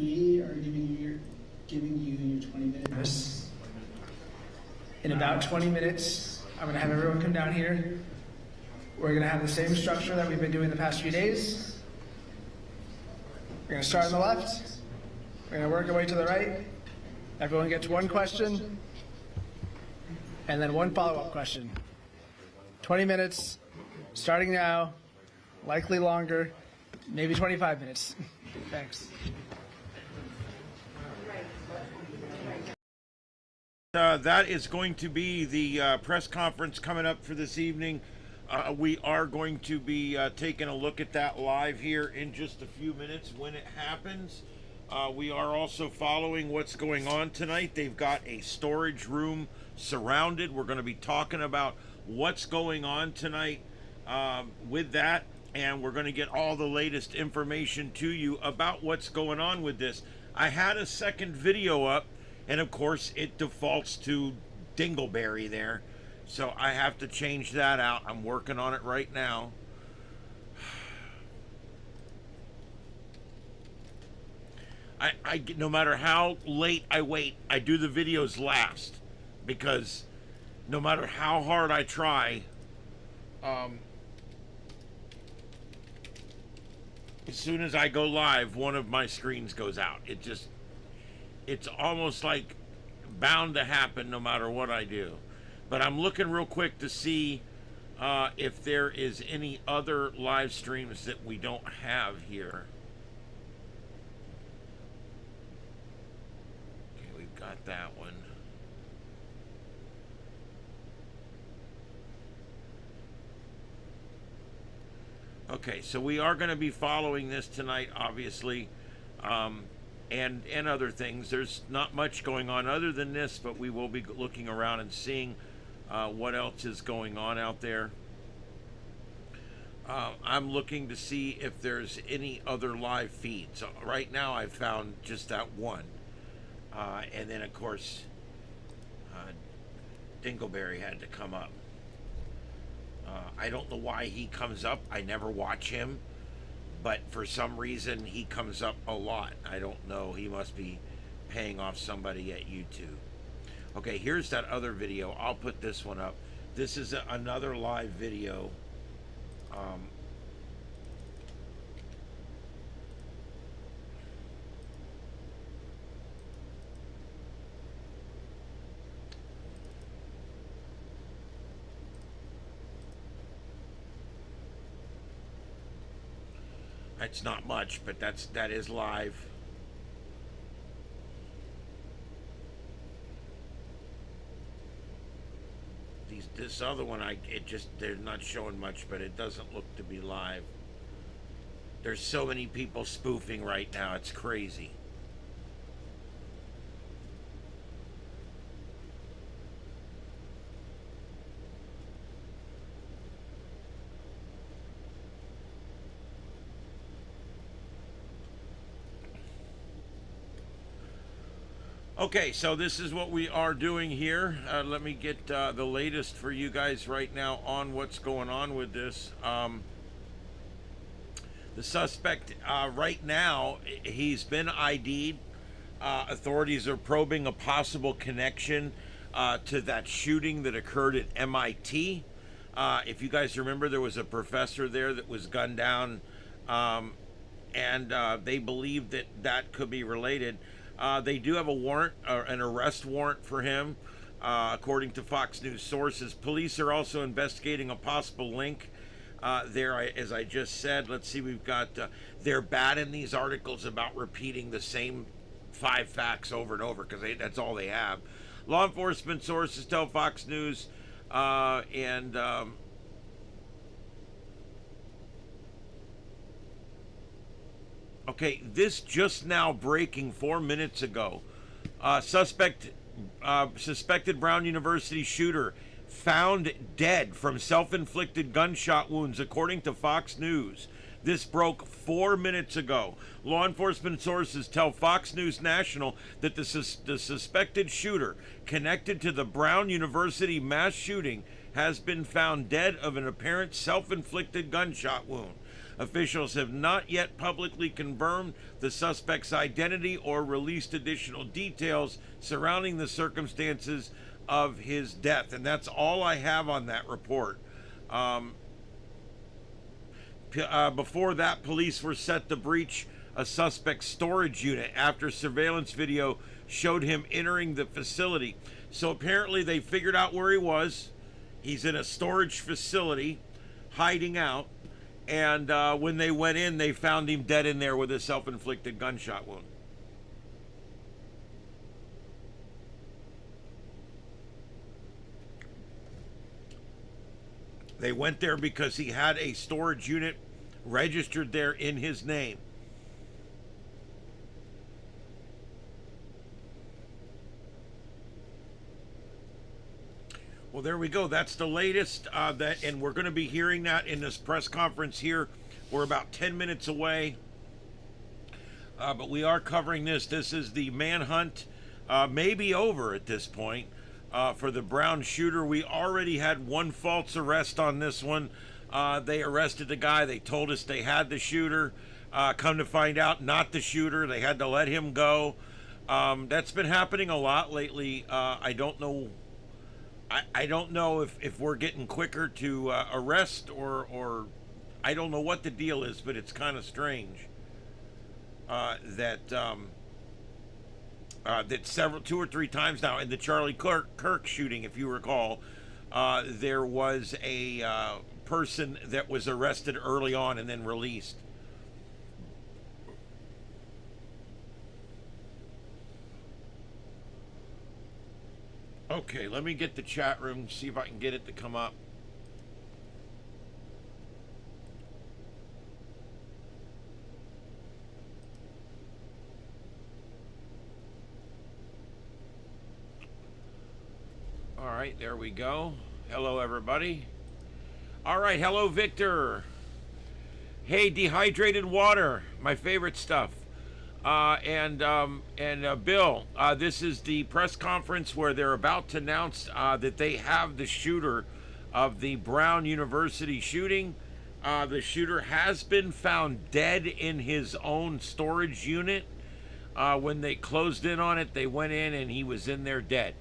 We are giving you your 20 minutes. In about 20 minutes, I'm going to have everyone come down here. We're going to have the same structure that we've been doing the past few days. We're going to start on the left. We're going to work our way to the right. Everyone gets one question and then one follow-up question. 20 minutes, starting now, likely longer, maybe 25 minutes. Thanks. That is going to be the press conference coming up for this evening. We are going to be taking a look at that live here in just a few minutes when it happens. We are also following what's going on tonight. They've got a storage room surrounded. We're going to be talking about what's going on tonight with that, and we're going to get all the latest information to you about what's going on with this. I had a second video up, and of course it defaults to Dingleberry there, so I have to change that out. I'm working on it right now. No matter how late I wait, I do the videos last, because no matter how hard I try, as soon as I go live, one of my screens goes out. It's almost like bound to happen no matter what I do. But I'm looking real quick to see if there is any other live streams that we don't have here. Okay, we've got that one. Okay, so we are going to be following this tonight, obviously, and other things. There's not much going on other than this, but we will be looking around and seeing what else is going on out there. I'm looking to see if there's any other live feeds. Right now I've found just that one. And then, of course, Dingleberry had to come up. I don't know why he comes up. I never watch him, but for some reason he comes up a lot. I don't know. He must be paying off somebody at YouTube. Okay, here's that other video. I'll put this one up. This is another live video. It's not much, but that is live. This other one, they're not showing much, but it doesn't look to be live. There's so many people spoofing right now, it's crazy. Okay, so this is what we are doing here. Let me get the latest for you guys right now on what's going on with this. The suspect right now, he's been ID'd. Authorities are probing a possible connection to that shooting that occurred at MIT. If you guys remember, there was a professor there that was gunned down, and they believe that could be related. They do have a warrant, an arrest warrant for him, according to Fox News sources. Police are also investigating a possible link there, as I just said. Let's see, we've got, they're bad in these articles about repeating the same 5 facts over and over, because that's all they have. Law enforcement sources tell Fox News, okay, this just now breaking 4 minutes ago. Suspected Brown University shooter found dead from self-inflicted gunshot wounds, according to Fox News. This broke 4 minutes ago. Law enforcement sources tell Fox News National that the suspected shooter connected to the Brown University mass shooting has been found dead of an apparent self-inflicted gunshot wound. Officials have not yet publicly confirmed the suspect's identity or released additional details surrounding the circumstances of his death. And that's all I have on that report. Before that, police were set to breach a suspect's storage unit after surveillance video showed him entering the facility. So apparently they figured out where he was. He's in a storage facility, hiding out. And when they went in, they found him dead in there with a self-inflicted gunshot wound. They went there because he had a storage unit registered there in his name. Well, there we go. That's the latest, and we're going to be hearing that in this press conference here. We're about 10 minutes away, but we are covering this. This is the manhunt, maybe over at this point, for the Brown shooter. We already had one false arrest on this one. They arrested the guy. They told us they had the shooter. Come to find out, not the shooter. They had to let him go. That's been happening a lot lately. I don't know. I don't know if we're getting quicker to arrest or I don't know what the deal is, but it's kind of strange that two or three times now in the Charlie Kirk shooting, if you recall, there was a person that was arrested early on and then released. Okay, let me get the chat room, see if I can get it to come up. All right, there we go. Hello, everybody. All right, hello, Victor. Hey, dehydrated water, my favorite stuff. And Bill, this is the press conference where they're about to announce that they have the shooter of the Brown University shooting. The shooter has been found dead in his own storage unit. When they closed in on it, they went in and he was in there dead.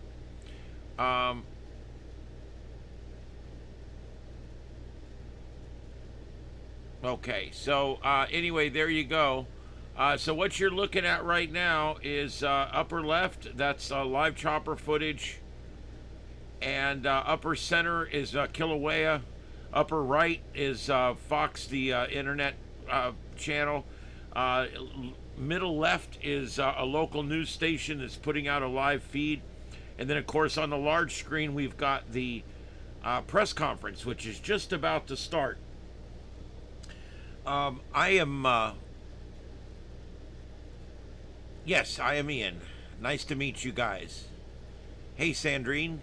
Okay, so anyway, there you go. So what you're looking at right now is upper left, that's live chopper footage, and upper center is Kilauea. Upper right is Fox, the internet channel. Middle left is a local news station that's putting out a live feed. And then, of course, on the large screen, we've got the press conference, which is just about to start. Yes, I am Ian. Nice to meet you guys. Hey, Sandrine.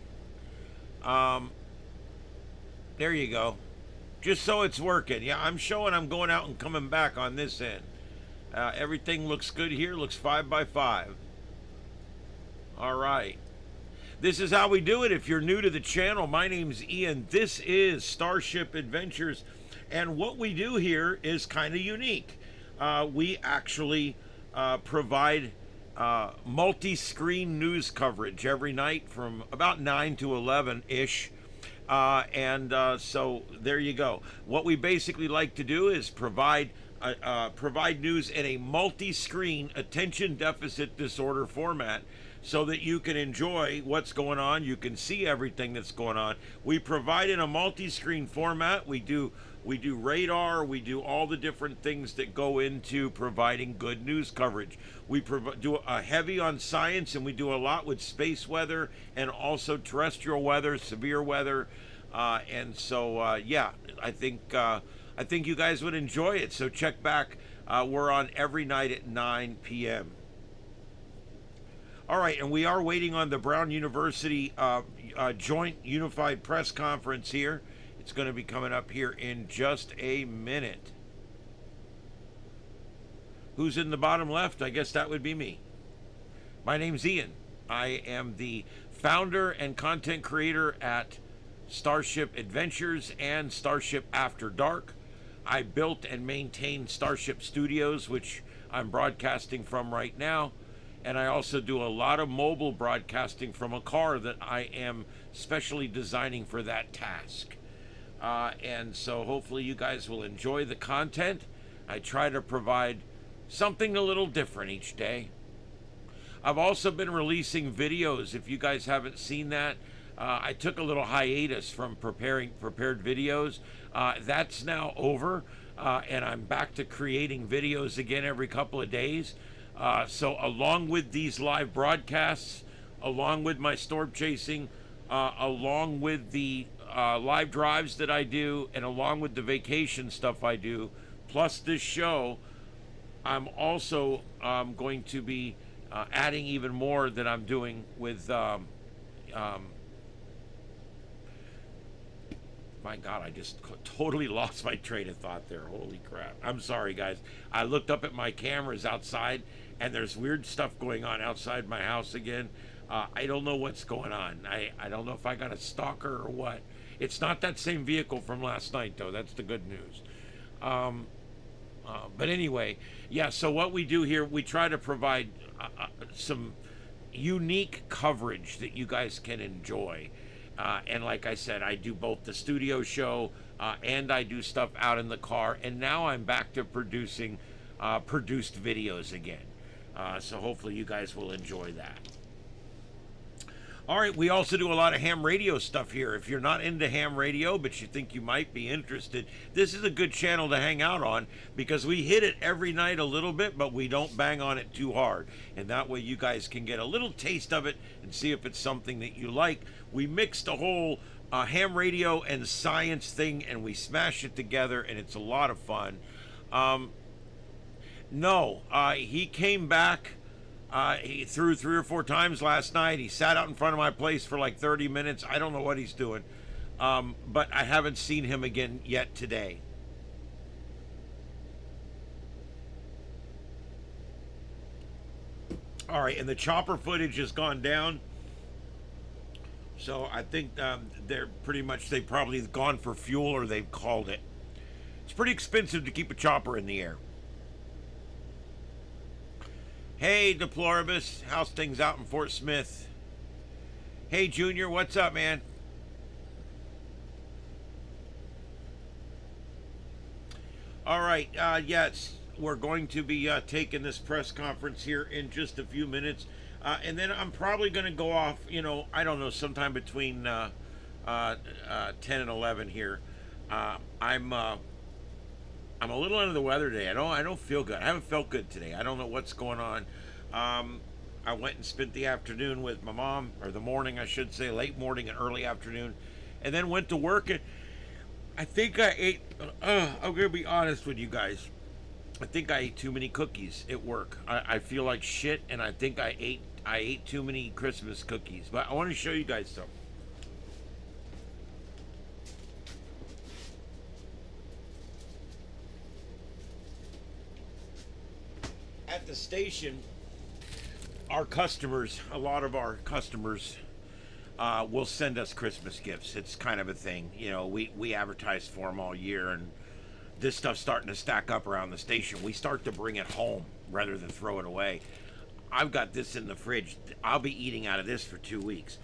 There you go. Just so it's working. Yeah, I'm showing I'm going out and coming back on this end. Everything looks good here. Looks 5x5. All right. This is how we do it. If you're new to the channel, my name's Ian. This is Starship Adventures. And what we do here is kind of unique. We actually provide multi-screen news coverage every night from about 9 to 11-ish. So there you go. What we basically like to do is provide news in a multi-screen attention deficit disorder format so that you can enjoy what's going on. You can see everything that's going on. We provide in a multi-screen format. We do radar. We do all the different things that go into providing good news coverage. We do a heavy on science, and we do a lot with space weather and also terrestrial weather, severe weather. Yeah, I think you guys would enjoy it. So check back. We're on every night at 9 p.m. All right, and we are waiting on the Brown University Joint Unified Press Conference here. It's going to be coming up here in just a minute. Who's in the bottom left? I guess that would be me. My name's Ian. I am the founder and content creator at Starship Adventures and Starship After Dark. I built and maintain Starship Studios, which I'm broadcasting from right now. And I also do a lot of mobile broadcasting from a car that I am specially designing for that task. And so hopefully you guys will enjoy the content. I try to provide something a little different each day. I've also been releasing videos. If you guys haven't seen that, I took a little hiatus from prepared videos. That's now over, and I'm back to creating videos again every couple of days. So along with these live broadcasts, along with my storm chasing, along with the live drives that I do, and along with the vacation stuff I do, plus this show, I'm also going to be adding even more that I'm doing with my God, I just totally lost my train of thought there. Holy crap. I'm sorry, guys. I looked up at my cameras outside, and there's weird stuff going on outside my house again. I don't know what's going on. I don't know if I got a stalker or what. It's not that same vehicle from last night, though. That's the good news. But anyway, yeah, so what we do here, we try to provide some unique coverage that you guys can enjoy. And like I said, I do both the studio show and I do stuff out in the car. And now I'm back to producing produced videos again. So hopefully you guys will enjoy that. All right, we also do a lot of ham radio stuff here. If you're not into ham radio, but you think you might be interested, this is a good channel to hang out on because we hit it every night a little bit, but we don't bang on it too hard. And that way you guys can get a little taste of it and see if it's something that you like. We mix the whole ham radio and science thing, and we smash it together, and it's a lot of fun. He came back. He threw 3 or 4 times last night. He sat out in front of my place for like 30 minutes. I don't know what he's doing. But I haven't seen him again yet today. All right, and the chopper footage has gone down. So I think they're pretty much, they probably gone for fuel or they've called it. It's pretty expensive to keep a chopper in the air. Hey, Deploribus, how's things out in Fort Smith? Hey, Junior, what's up, man? All right, yes, we're going to be taking this press conference here in just a few minutes. And then I'm probably going to go off, I don't know, sometime between 10 and 11 here. I'm a little under the weather today. I don't feel good. I haven't felt good today. I don't know what's going on. I went and spent the afternoon with my mom, or the morning, I should say, late morning and early afternoon, and then went to work. And I think I ate, I'm going to be honest with you guys. I think I ate too many cookies at work. I feel like shit, and I think I ate too many Christmas cookies. But I want to show you guys something. At the station, our customers, a lot of our customers will send us Christmas gifts. It's kind of a thing. We advertise for them all year, and this stuff's starting to stack up around the station. We start to bring it home rather than throw it away. I've got this in the fridge. I'll be eating out of this for 2 weeks.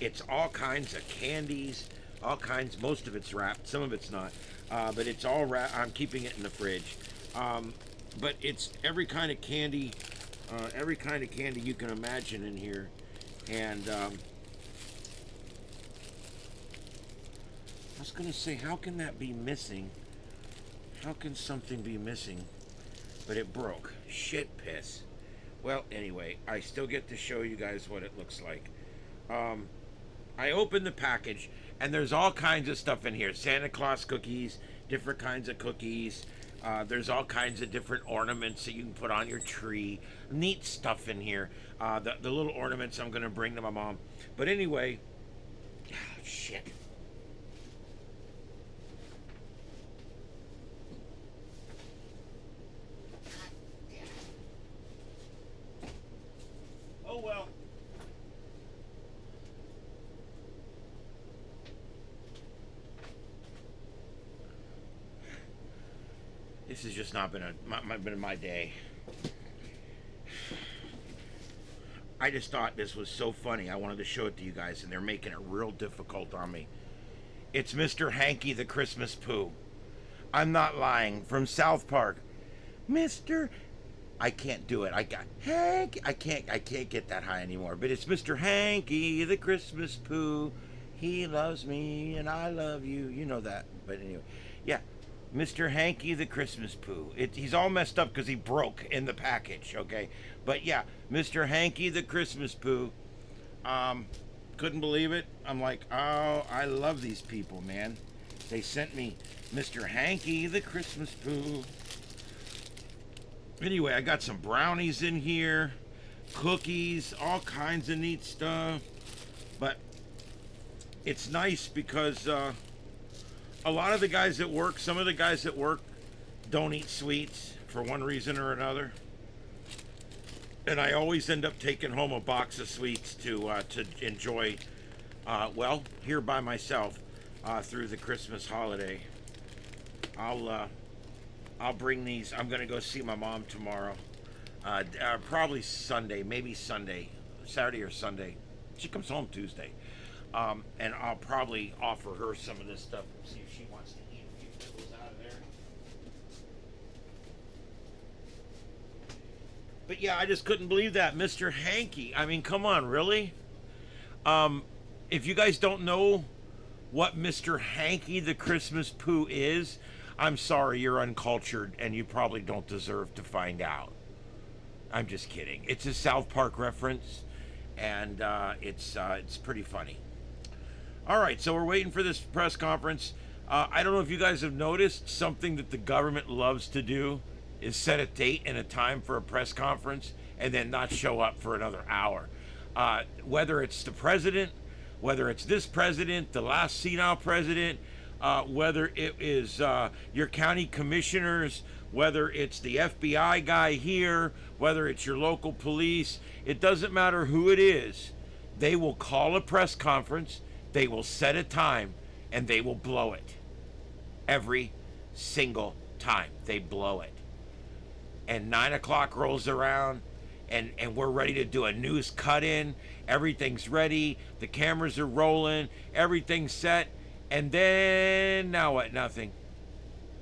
It's all kinds of candies, all kinds. Most of it's wrapped. Some of it's not. But it's all wrapped. I'm keeping it in the fridge. But it's every kind of candy you can imagine in here. And I was going to say, how can that be missing? How can something be missing? But it broke. Shit piss. Well, anyway, I still get to show you guys what it looks like. I opened the package, and there's all kinds of stuff in here. Santa Claus cookies, different kinds of cookies. There's all kinds of different ornaments that you can put on your tree. Neat stuff in here. The little ornaments I'm going to bring to my mom. But anyway, shit. Oh well. This has just not been been my day. I just thought this was so funny. I wanted to show it to you guys, and they're making it real difficult on me. It's Mr. Hanky the Christmas Pooh. I'm not lying. From South Park. Mr. I can't do it. I got Hanky. I can't get that high anymore. But it's Mr. Hanky the Christmas Pooh. He loves me and I love you. You know that. But anyway, yeah. Mr. Hanky the Christmas Pooh. He's all messed up because he broke in the package, okay? But yeah, Mr. Hanky the Christmas Pooh. Couldn't believe it. I'm like, oh, I love these people, man. They sent me Mr. Hanky the Christmas Pooh. Anyway, I got some brownies in here, cookies, all kinds of neat stuff. But it's nice because a lot of the guys at work, some of the guys at work don't eat sweets for one reason or another. And I always end up taking home a box of sweets to enjoy, well, here by myself through the Christmas holiday. I'll bring these. I'm going to go see my mom tomorrow. Probably Sunday, maybe Sunday, Saturday or Sunday. She comes home Tuesday. And I'll probably offer her some of this stuff and see if she wants to eat a few nibbles out of there. But yeah, I just couldn't believe that. Mr. Hanky. I mean, come on, really? If you guys don't know what Mr. Hanky the Christmas Pooh is, I'm sorry, you're uncultured and you probably don't deserve to find out. I'm just kidding. It's a South Park reference, and it's pretty funny. All right, so we're waiting for this press conference. I don't know if you guys have noticed, something that the government loves to do is set a date and a time for a press conference and then not show up for another hour. Whether it's the president, whether it's this president, the last senile president, whether it is your county commissioners, whether it's the FBI guy here, whether it's your local police, it doesn't matter who it is. They will call a press conference, they will set a time, and they will blow it. Every single time they blow it. And 9 o'clock rolls around, and we're ready to do a news cut-in. Everything's ready, the cameras are rolling, everything's set, and then now what? Nothing.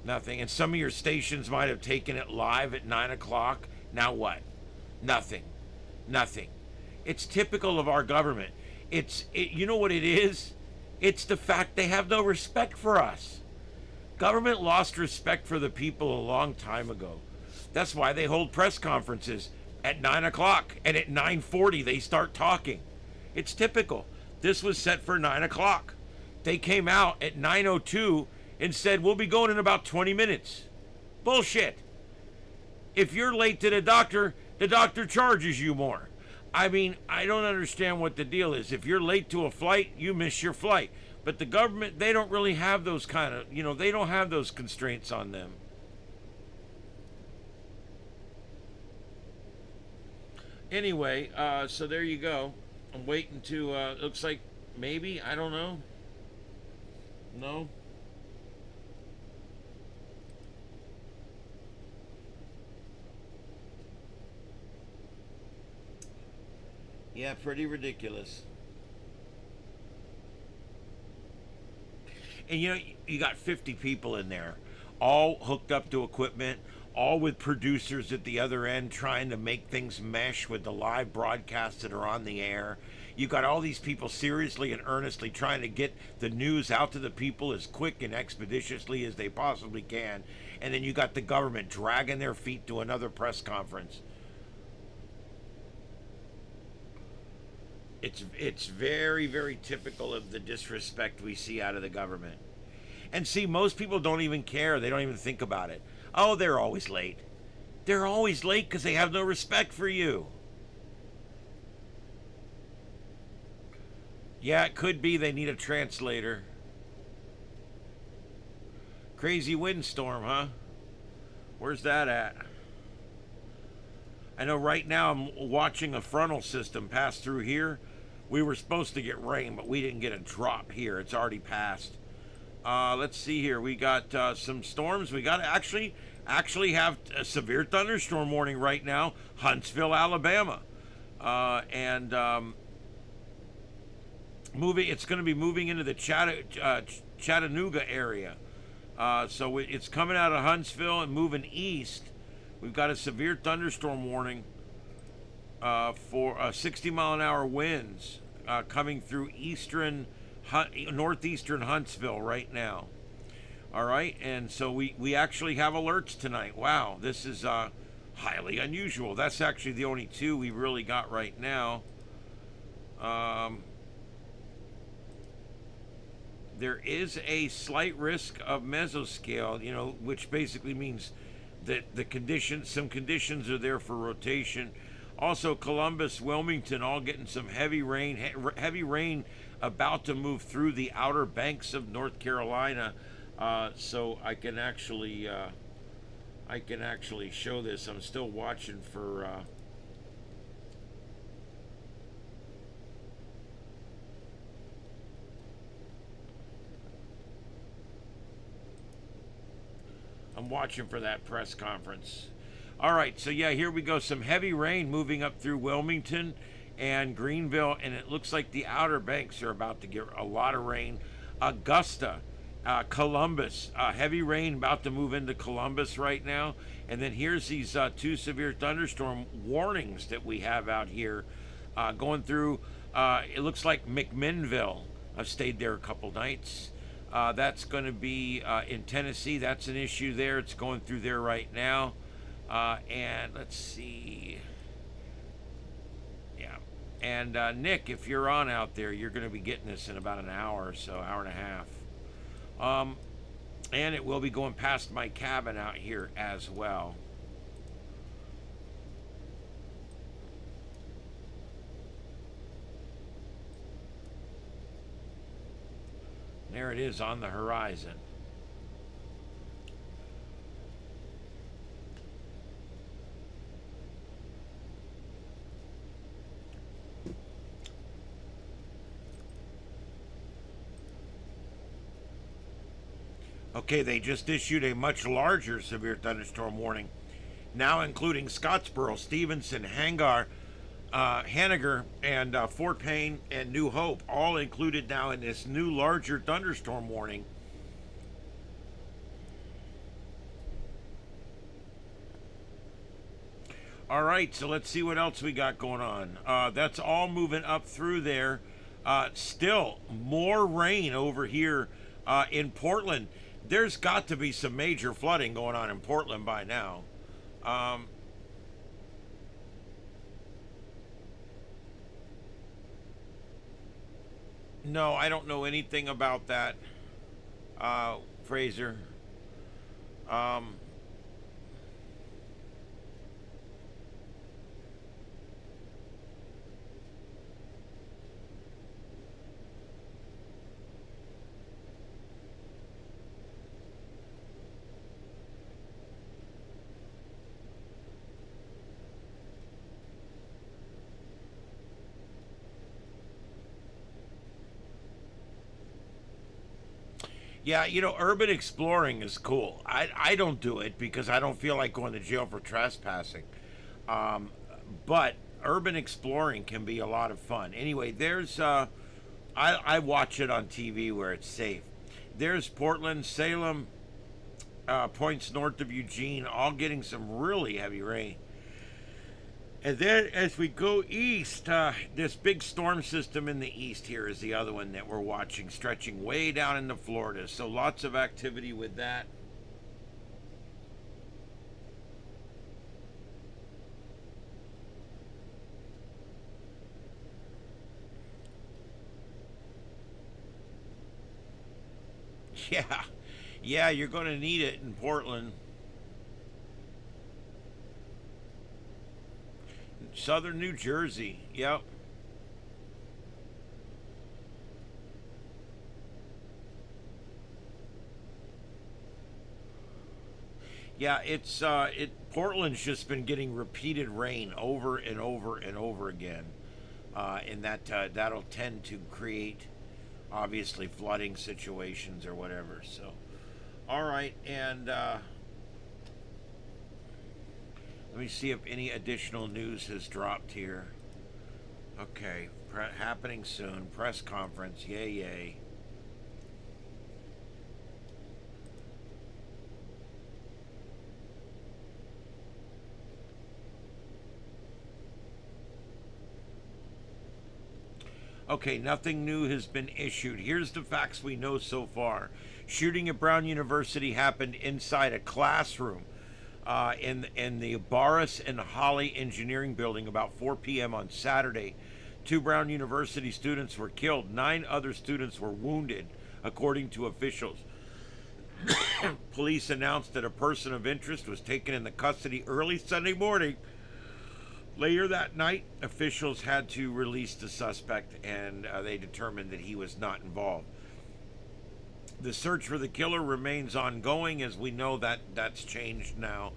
And some of your stations might have taken it live at 9 o'clock. Now what? Nothing. It's typical of our government. You know what it is? It's the fact they have no respect for us. Government lost respect for the people a long time ago. That's why they hold press conferences at 9 o'clock, and at 9:40 they start talking. It's typical. This was set for 9 o'clock. They came out at 9:02 and said, we'll be going in about 20 minutes. Bullshit. If you're late to the doctor charges you more. I mean, I don't understand what the deal is. If you're late to a flight, you miss your flight. But the government, they don't really have those kind of, they don't have those constraints on them. Anyway, so there you go. I'm waiting to, looks like maybe, I don't know. No. Yeah, pretty ridiculous. And you got 50 people in there, all hooked up to equipment, all with producers at the other end trying to make things mesh with the live broadcasts that are on the air. You got all these people seriously and earnestly trying to get the news out to the people as quick and expeditiously as they possibly can. And then you got the government dragging their feet to another press conference. It's very, very typical of the disrespect we see out of the government. And see, most people don't even care. They don't even think about it. Oh, they're always late. They're always late because they have no respect for you. Yeah, it could be they need a translator. Crazy windstorm, huh? Where's that at? I know right now I'm watching a frontal system pass through here. We were supposed to get rain, but we didn't get a drop here. It's already passed. Let's see here. We got some storms. We got actually actually have a severe thunderstorm warning right now, Huntsville, Alabama. And it's going to be moving into the Chattanooga area. So it's coming out of Huntsville and moving east. We've got a severe thunderstorm warning for 60-mile-an-hour winds coming through northeastern Huntsville right now. All right, and so we actually have alerts tonight. Wow, this is highly unusual. That's actually the only two we really got right now. There is a slight risk of mesoscale, which basically means that some conditions are there for rotation. Also, Columbus, Wilmington, all getting some heavy rain. Heavy rain about to move through the outer banks of North Carolina. So I can actually show this. I'm still watching for. I'm watching for that press conference. All right, so yeah, here we go. Some heavy rain moving up through Wilmington and Greenville, and it looks like the Outer Banks are about to get a lot of rain. Augusta, Columbus, heavy rain about to move into Columbus right now. And then here's these two severe thunderstorm warnings that we have out here going through. It looks like McMinnville. I've stayed there a couple nights. That's going to be in Tennessee. That's an issue there. It's going through there right now. And let's see. Yeah. And Nick, if you're on out there, you're going to be getting this in about an hour or so, hour and a half. And it will be going past my cabin out here as well. There it is on the horizon. Okay, they just issued a much larger severe thunderstorm warning, now including Scottsboro, Stevenson, Hangar, Haniger, and Fort Payne and New Hope, all included now in this new larger thunderstorm warning. All right, so let's see what else we got going on. That's all moving up through there. Still more rain over here in Portland. There's got to be some major flooding going on in Portland by now. No, I don't know anything about that, Fraser. Um, Yeah, urban exploring is cool. I don't do it because I don't feel like going to jail for trespassing. But urban exploring can be a lot of fun. Anyway, I watch it on TV where it's safe. There's Portland, Salem, points north of Eugene, all getting some really heavy rain. And then as we go east, this big storm system in the east here is the other one that we're watching, stretching way down into Florida. So lots of activity with that. Yeah, yeah, you're going to need it in Portland. Southern New Jersey, yep. Yeah, Portland's just been getting repeated rain over and over and over again, and that'll tend to create obviously flooding situations or whatever. So, all right, and Let me see if any additional news has dropped here. Okay, happening soon. Press conference. Yay, yay. Okay, nothing new has been issued. Here's the facts we know so far. Shooting at Brown University happened inside a classroom in the Barris and Holly Engineering Building about 4 p.m. on Saturday. 2 Brown University students were killed. 9 other students were wounded, according to officials. Police announced that a person of interest was taken into custody early Sunday morning. Later that night, officials had to release the suspect, and they determined that he was not involved. The search for the killer remains ongoing, as we know that that's changed now.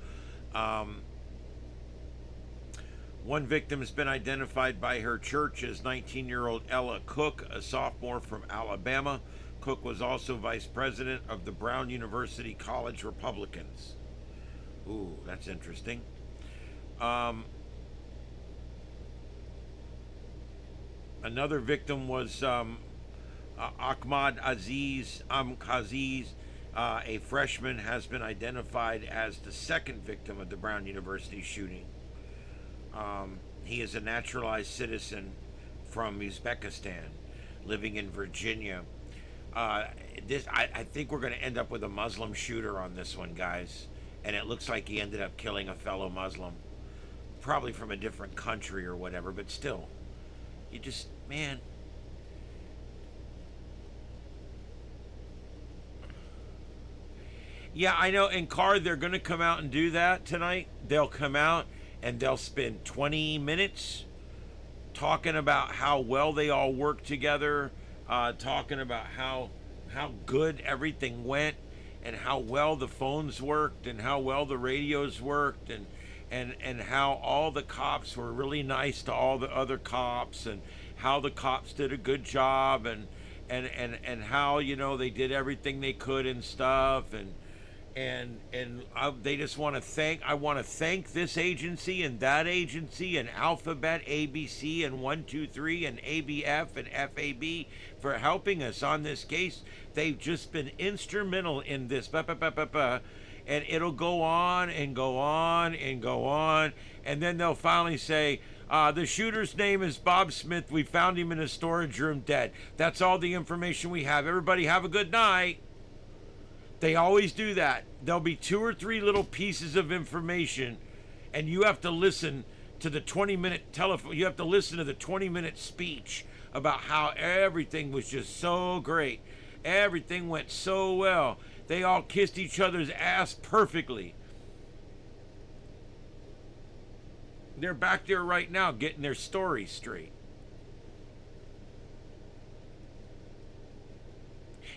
One victim has been identified by her church as 19-year-old Ella Cook, a sophomore from Alabama. Cook was also vice president of the Brown University College Republicans. Ooh, that's interesting. Another victim was Ahmad Aziz Amkaziz, a freshman, has been identified as the second victim of the Brown University shooting. He is a naturalized citizen from Uzbekistan, living in Virginia. I think we're going to end up with a Muslim shooter on this one, guys. And it looks like he ended up killing a fellow Muslim. Probably from a different country or whatever, but still. You just, man. Yeah, I know. In CARD, they're going to come out and do that tonight. They'll come out and they'll spend 20 minutes talking about how well they all work together, talking about how good everything went, and how well the phones worked, and how well the radios worked, and how all the cops were really nice to all the other cops, and how the cops did a good job, and how, you know, they did everything they could and stuff, they just want to thank this agency and that agency and Alphabet, ABC, and 123 and ABF and FAB for helping us on this case. They've just been instrumental in this. And it'll go on and go on and go on, and then they'll finally say, the shooter's name is Bob Smith. We found him in a storage room dead. That's all the information we have. Everybody have a good night. They always do that. There'll be 2 or 3 little pieces of information, and you have to listen to the 20-minute telephone. You have to listen to the 20-minute speech about how everything was just so great. Everything went so well. They all kissed each other's ass perfectly. They're back there right now getting their story straight.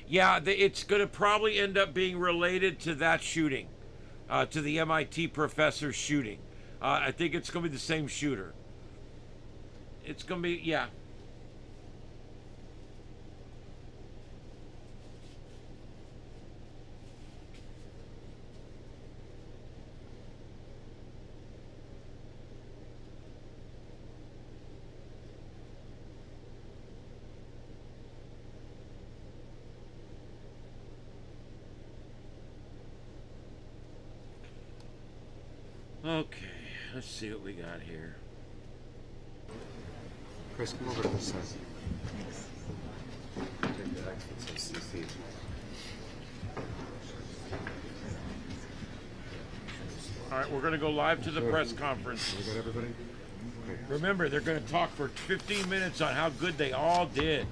Yeah, it's going to probably end up being related to that shooting, to the MIT professor shooting. I think it's going to be the same shooter. It's going to be, yeah. Okay, let's see what we got here. Chris, come over to this side. Take the X that says CC. All right, we're going to go live to the press conference. We got everybody? Okay. Remember, they're going to talk for 15 minutes on how good they all did.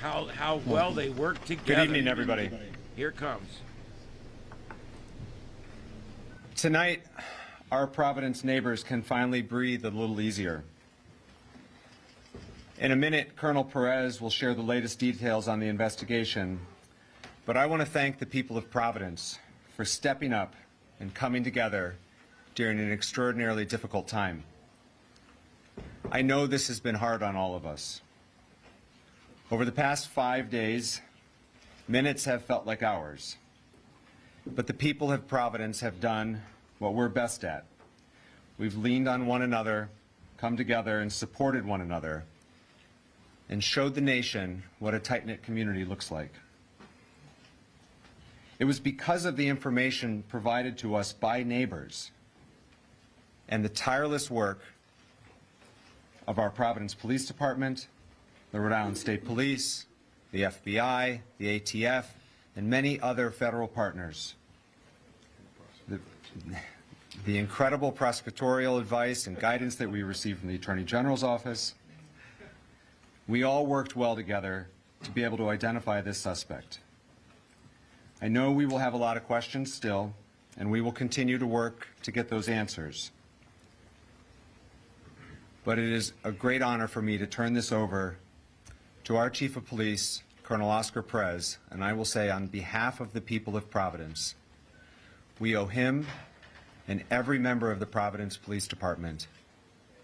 How well they worked together. Good evening, everybody. Here it comes. Tonight, our Providence neighbors can finally breathe a little easier. In a minute, Colonel Perez will share the latest details on the investigation, but I want to thank the people of Providence for stepping up and coming together during an extraordinarily difficult time. I know this has been hard on all of us. Over the past 5 days, minutes have felt like hours. But the people of Providence have done what we're best at. We've leaned on one another, come together and supported one another, and showed the nation what a tight-knit community looks like. It was because of the information provided to us by neighbors and the tireless work of our Providence Police Department, the Rhode Island State Police, the FBI, the ATF, and many other federal partners. The incredible prosecutorial advice and guidance that we received from the Attorney General's office. We all worked well together to be able to identify this suspect. I know we will have a lot of questions still, and we will continue to work to get those answers. But it is a great honor for me to turn this over to our Chief of Police, Colonel Oscar Perez, and I will say on behalf of the people of Providence, we owe him and every member of the Providence Police Department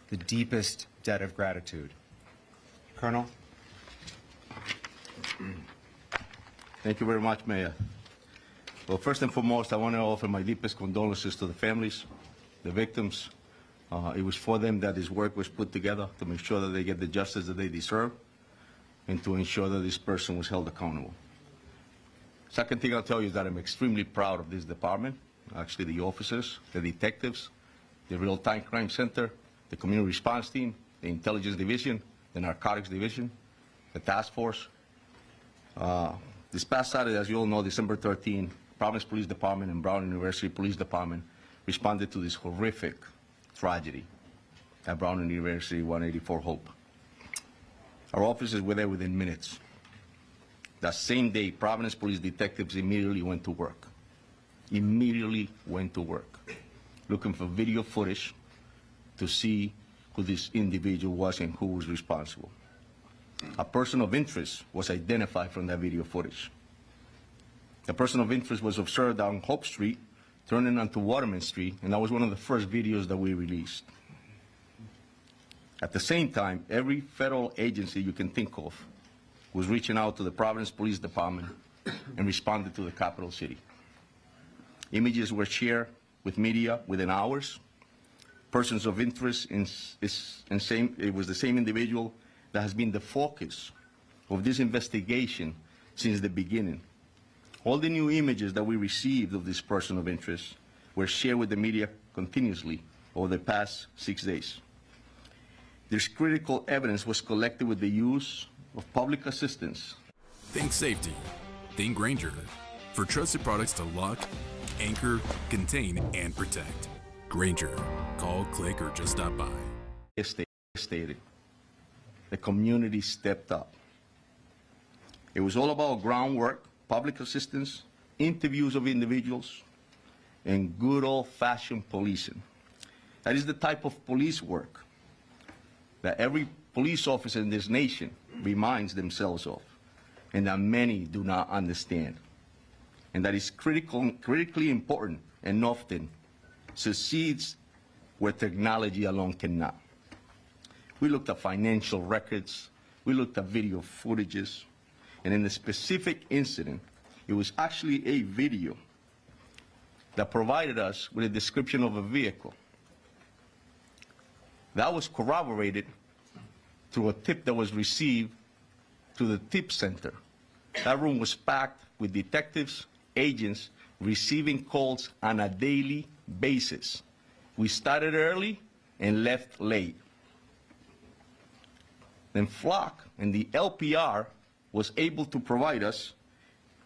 the deepest debt of gratitude. Colonel? Thank you very much, Mayor. Well, first and foremost, I want to offer my deepest condolences to the families, the victims. It was for them that this work was put together to make sure that they get the justice that they deserve and to ensure that this person was held accountable. Second thing I'll tell you is that I'm extremely proud of this department, actually the officers, the detectives, the Real-Time Crime Center, the Community Response Team, the Intelligence Division, the Narcotics Division, the Task Force. This past Saturday, as you all know, December 13, Providence Police Department and Brown University Police Department responded to this horrific tragedy at Brown University 184 Hope. Our officers were there within minutes. That same day, Providence Police detectives immediately went to work. Looking for video footage to see who this individual was and who was responsible. A person of interest was identified from that video footage. The person of interest was observed down Hope Street, turning onto Waterman Street, and that was one of the first videos that we released. At the same time, every federal agency you can think of was reaching out to the Providence Police Department and responded to the capital city. Images were shared with media within hours. Persons of interest it was the same individual that has been the focus of this investigation since the beginning. All the new images that we received of this person of interest were shared with the media continuously over the past 6 days. This critical evidence was collected with the use of public assistance. Think safety. Think Grainger. For trusted products to lock, anchor, contain, and protect. Grainger. Call, click, or just stop by. Stated. The community stepped up. It was all about groundwork, public assistance, interviews of individuals, and good old-fashioned policing. That is the type of police work that every police officer in this nation reminds themselves of, and that many do not understand. And that is critically important and often succeeds where technology alone cannot. We looked at financial records, we looked at video footages, and in the specific incident, it was actually a video that provided us with a description of a vehicle. That was corroborated through a tip that was received to the tip center. That room was packed with detectives, agents, receiving calls on a daily basis. We started early and left late. Then Flock and the LPR was able to provide us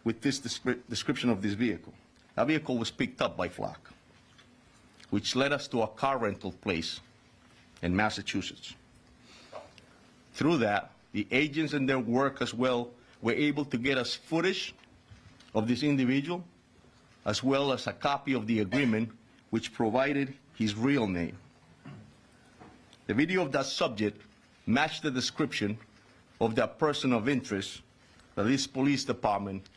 with this description of this vehicle. That vehicle was picked up by Flock, which led us to a car rental place in Massachusetts. Through that, the agents and their work as well were able to get us footage of this individual, as well as a copy of the agreement which provided his real name. The video of that subject matched the description of that person of interest that this police department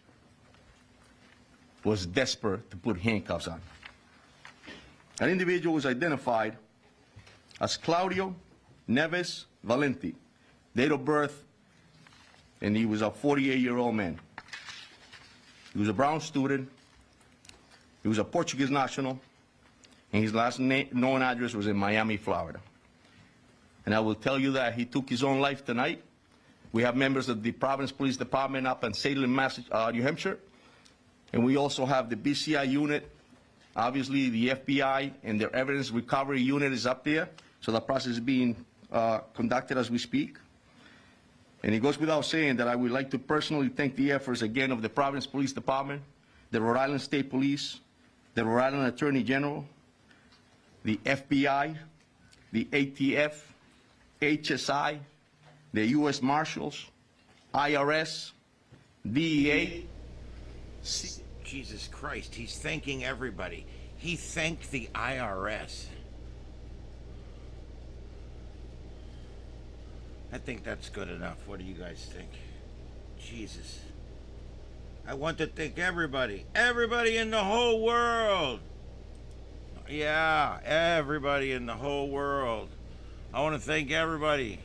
was desperate to put handcuffs on. That individual was identified as Claudio Neves Valenti, date of birth, and he was a 48-year-old man. He was a Brown student. He was a Portuguese national. and his last known address was in Miami, Florida. And I will tell you that he took his own life tonight. We have members of the Providence Police Department up in Salem, New Hampshire, and we also have the BCI unit. Obviously, the FBI and their evidence recovery unit is up there, so the process is being conducted as we speak. And it goes without saying that I would like to personally thank the efforts again of the Providence Police Department, the Rhode Island State Police, the Rhode Island Attorney General, the FBI, the ATF, HSI, the U.S. Marshals, IRS, DEA. Jesus Christ, he's thanking everybody. He thanked the IRS. I think that's good enough. What do you guys think? Jesus. I want to thank everybody. Everybody in the whole world. Yeah, everybody in the whole world. I want to thank everybody.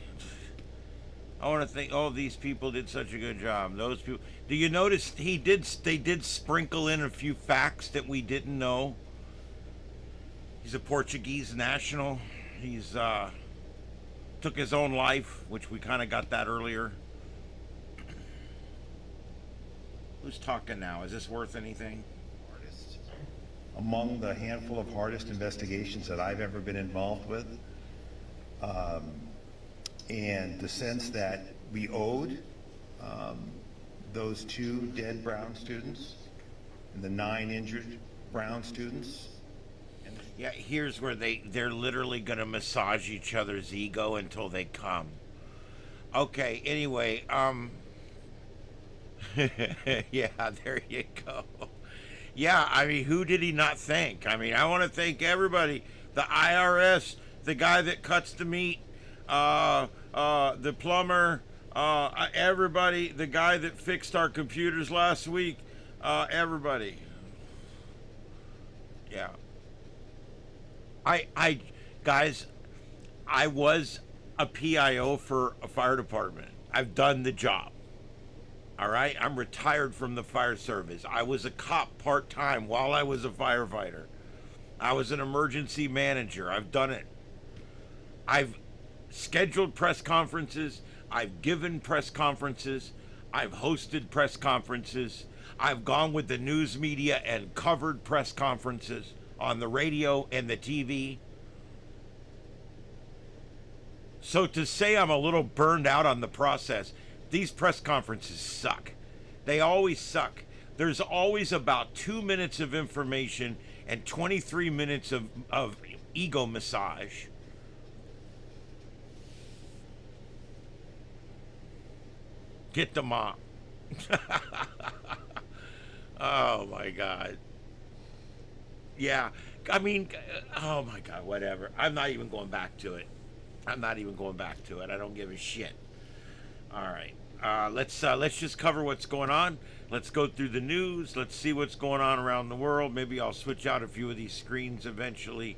I want to thank, oh, these people did such a good job. Those people. Do you notice they did sprinkle in a few facts that we didn't know? He's a Portuguese national. He's took his own life, which we kind of got that earlier. Who's talking now? Is this worth anything? Among the handful of hardest investigations that I've ever been involved with, and the sense that we owed those 2 dead Brown students and the 9 injured Brown students. Yeah, here's where they're literally going to massage each other's ego until they come. Okay, anyway, yeah, there you go. Yeah, I mean, who did he not thank? I mean, I want to thank everybody. The IRS, the guy that cuts the meat, the plumber, everybody, the guy that fixed our computers last week, everybody. Yeah. Guys, I was a PIO for a fire department. I've done the job. All right? I'm retired from the fire service. I was a cop part-time while I was a firefighter. I was an emergency manager. I've done it. I've scheduled press conferences. I've given press conferences. I've hosted press conferences. I've gone with the news media and covered press conferences on the radio and the TV. So to say I'm a little burned out on the process, these press conferences suck. They always suck. There's always about 2 minutes of information and 23 minutes of ego massage. Get the mop. Oh my God. Yeah, I mean, oh my God, whatever. I'm not even going back to it. I don't give a shit. All right, let's just cover what's going on. Let's go through the news. Let's see what's going on around the world. Maybe I'll switch out a few of these screens eventually.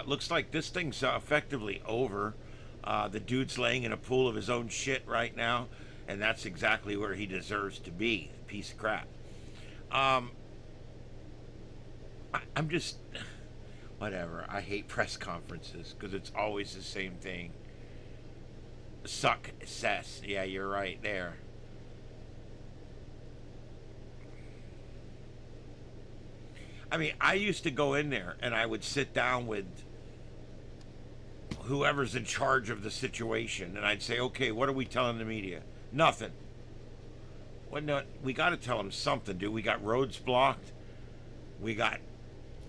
Looks like this thing's effectively over. The dude's laying in a pool of his own shit right now, and that's exactly where he deserves to be. Piece of crap. I'm just, whatever. I hate press conferences because it's always the same thing. Success. Yeah, you're right there. I mean, I used to go in there and I would sit down with whoever's in charge of the situation and I'd say, okay, what are we telling the media? Nothing. Well, no, we got to tell them something, dude. We got roads blocked.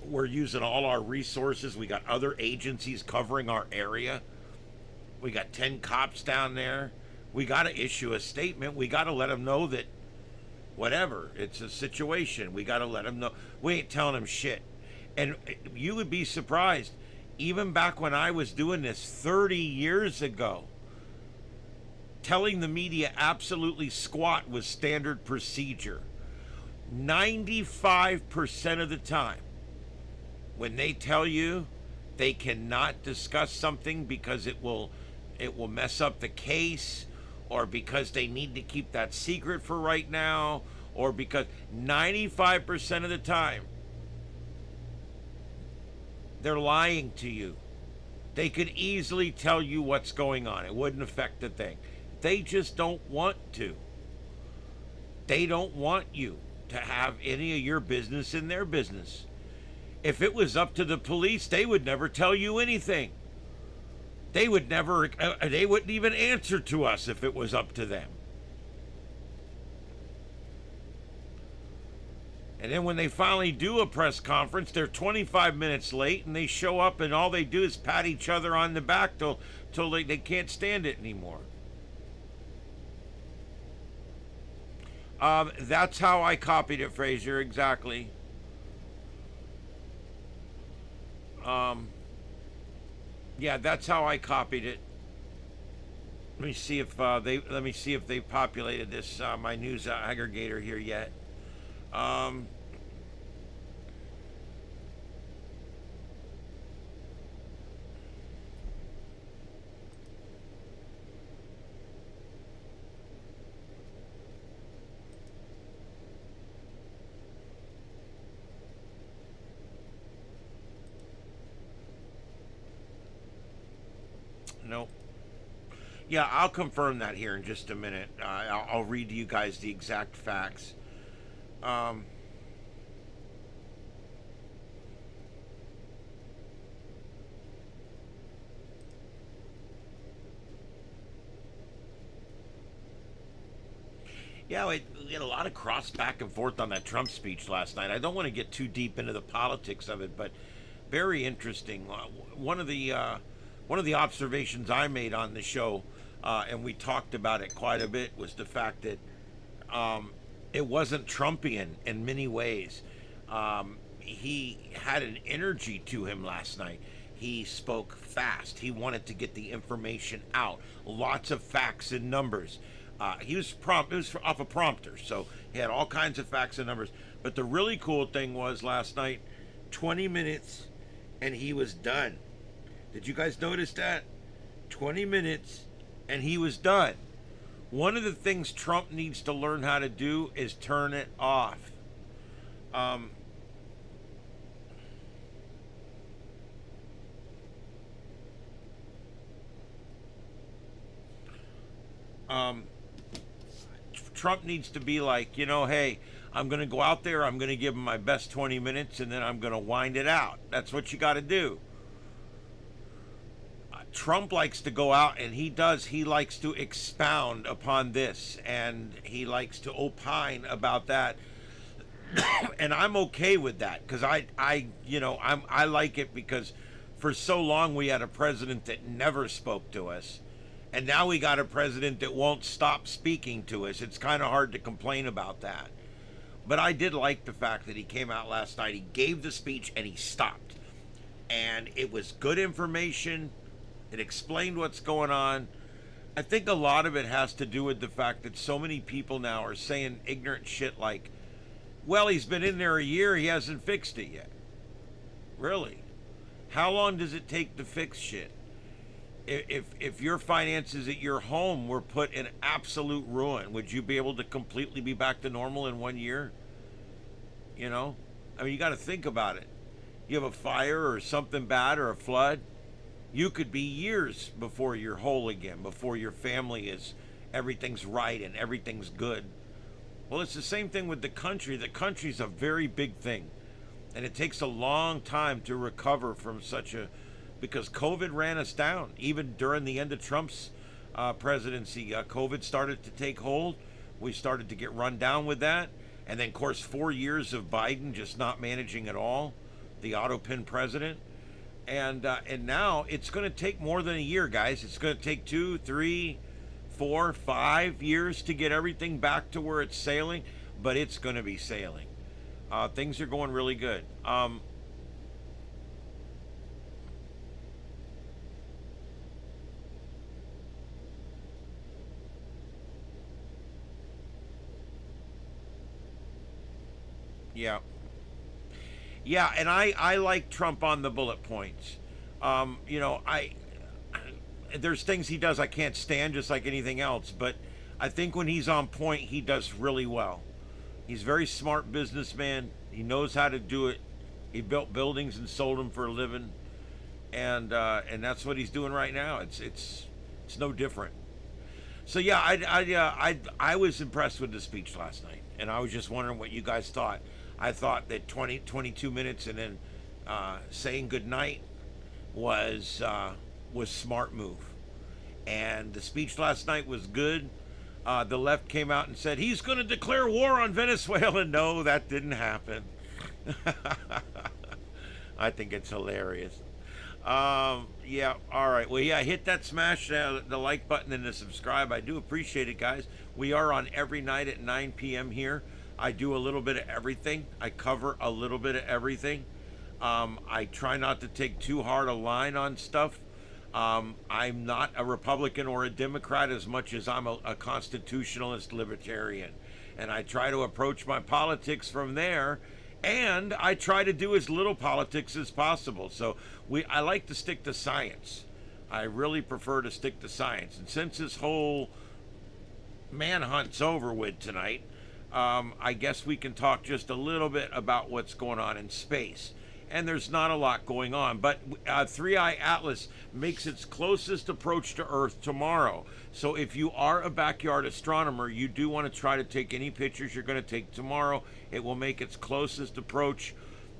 We're using all our resources. We got other agencies covering our area. We got 10 cops down there. We got to issue a statement. We got to let them know that whatever, it's a situation. We got to let them know. We ain't telling them shit. And you would be surprised, even back when I was doing this 30 years ago, telling the media absolutely squat was standard procedure. 95% of the time, when they tell you they cannot discuss something because it will mess up the case, or because they need to keep that secret for right now, or because 95% of the time They're lying to you. They could easily tell you what's going on. It wouldn't affect the thing. They just don't want to. They don't want you to have any of your business in their business. If it was up to the police, they would never tell you anything. They would never, they wouldn't even answer to us if it was up to them. And then when they finally do a press conference, they're 25 minutes late, and they show up and all they do is pat each other on the back till they can't stand it anymore. That's how I copied it, Fraser, exactly. Yeah, that's how I copied it. Let me see if they populated this my news aggregator here yet. Nope. Yeah, I'll confirm that here in just a minute. I'll read to you guys the exact facts. Yeah, we had a lot of cross back and forth on that Trump speech last night. I don't want to get too deep into the politics of it, but very interesting. One of the observations I made on the show, and we talked about it quite a bit, was the fact that it wasn't Trumpian in many ways. He had an energy to him last night. He spoke fast. He wanted to get the information out. Lots of facts and numbers. He was prompt. It was off a prompter, so he had all kinds of facts and numbers. But the really cool thing was last night, 20 minutes, and he was done. Did you guys notice that? 20 minutes, and he was done. One of the things Trump needs to learn how to do is turn it off. Trump needs to be like, hey, I'm going to go out there, I'm going to give him my best 20 minutes, and then I'm going to wind it out. That's what you got to do. Trump likes to go out, and he likes to expound upon this, and he likes to opine about that. And I'm okay with that, because I like it, because for so long we had a president that never spoke to us. And now we got a president that won't stop speaking to us. It's kind of hard to complain about that. But I did like the fact that he came out last night. He gave the speech and he stopped. And it was good information. It explained what's going on. I think a lot of it has to do with the fact that so many people now are saying ignorant shit like, well, he's been in there a year, he hasn't fixed it yet. Really? How long does it take to fix shit? If your finances at your home were put in absolute ruin, would you be able to completely be back to normal in 1 year? I mean, you got to think about it. You have a fire or something bad or a flood, you could be years before you're whole again, before your family everything's right and everything's good. Well, it's the same thing with the country. The country's a very big thing, and it takes a long time to recover from because COVID ran us down. Even during the end of Trump's presidency, COVID started to take hold. We started to get run down with that. And then, of course, 4 years of Biden just not managing at all, the auto-pin president. And now it's going to take more than a year, guys. It's going to take 2, 3, 4, 5 years to get everything back to where it's sailing. But it's going to be sailing. Things are going really good. Yeah, and I like Trump on the bullet points. There's things he does I can't stand, just like anything else, but I think when he's on point, he does really well. He's a very smart businessman. He knows how to do it He built buildings and sold them for a living, and that's what he's doing right now. It's no different. So yeah, I was impressed with the speech last night, and I was just wondering what you guys thought. I thought that 22 minutes and then saying good night was smart move, and the speech last night was good. The left came out and said he's going to declare war on Venezuela. No, that didn't happen. I think it's hilarious. Yeah, all right. Well, yeah, hit that smash the like button and the subscribe. I do appreciate it, guys. We are on every night at 9 p.m. here. I do a little bit of everything. I cover a little bit of everything. I try not to take too hard a line on stuff. I'm not a Republican or a Democrat as much as I'm a constitutionalist libertarian. And I try to approach my politics from there. And I try to do as little politics as possible. So I like to stick to science. I really prefer to stick to science. And since this whole manhunt's over with tonight, I guess we can talk just a little bit about what's going on in space. And there's not a lot going on, but 3i Atlas makes its closest approach to Earth tomorrow. So if you are a backyard astronomer, you do want to try to take any pictures you're going to take tomorrow. It will make its closest approach.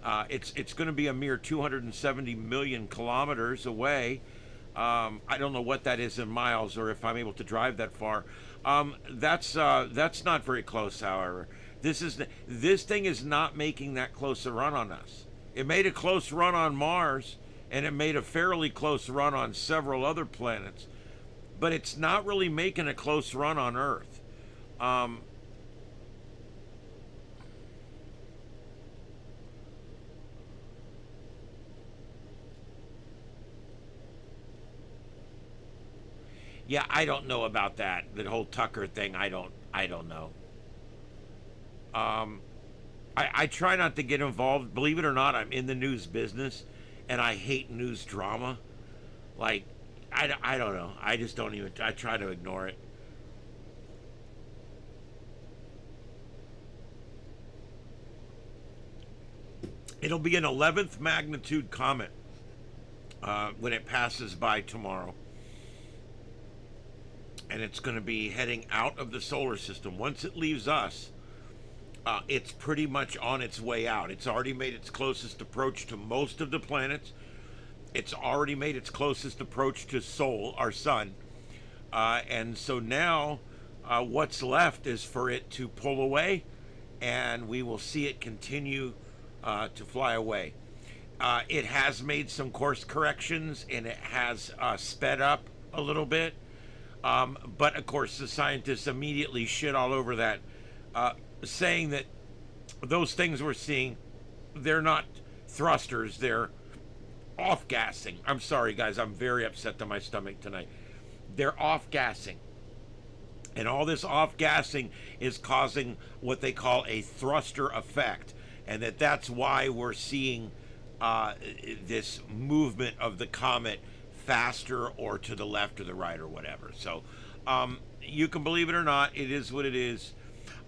It's going to be a mere 270 million kilometers away. I don't know what that is in miles, or if I'm able to drive that far. That's not very close, however. This thing is not making that close a run on us. It made a close run on Mars, and it made a fairly close run on several other planets, but it's not really making a close run on Earth. Yeah, I don't know about that. The whole Tucker thing, I don't know. I try not to get involved. Believe it or not, I'm in the news business, and I hate news drama. Like, I don't know. I just don't even, I try to ignore it. It'll be an 11th magnitude comet when it passes by tomorrow. And it's going to be heading out of the solar system. Once it leaves us, it's pretty much on its way out. It's already made its closest approach to most of the planets. It's already made its closest approach to Sol, our sun. And so now what's left is for it to pull away, and we will see it continue to fly away. It has made some course corrections, and it has sped up a little bit. But of course, the scientists immediately shit all over that, saying that those things we're seeing, they're not thrusters, they're off-gassing. I'm sorry, guys, I'm very upset to my stomach tonight. They're off-gassing. And all this off-gassing is causing what they call a thruster effect. And that's why we're seeing this movement of the comet faster or to the left or the right or whatever. So you can believe it or not, it is what it is.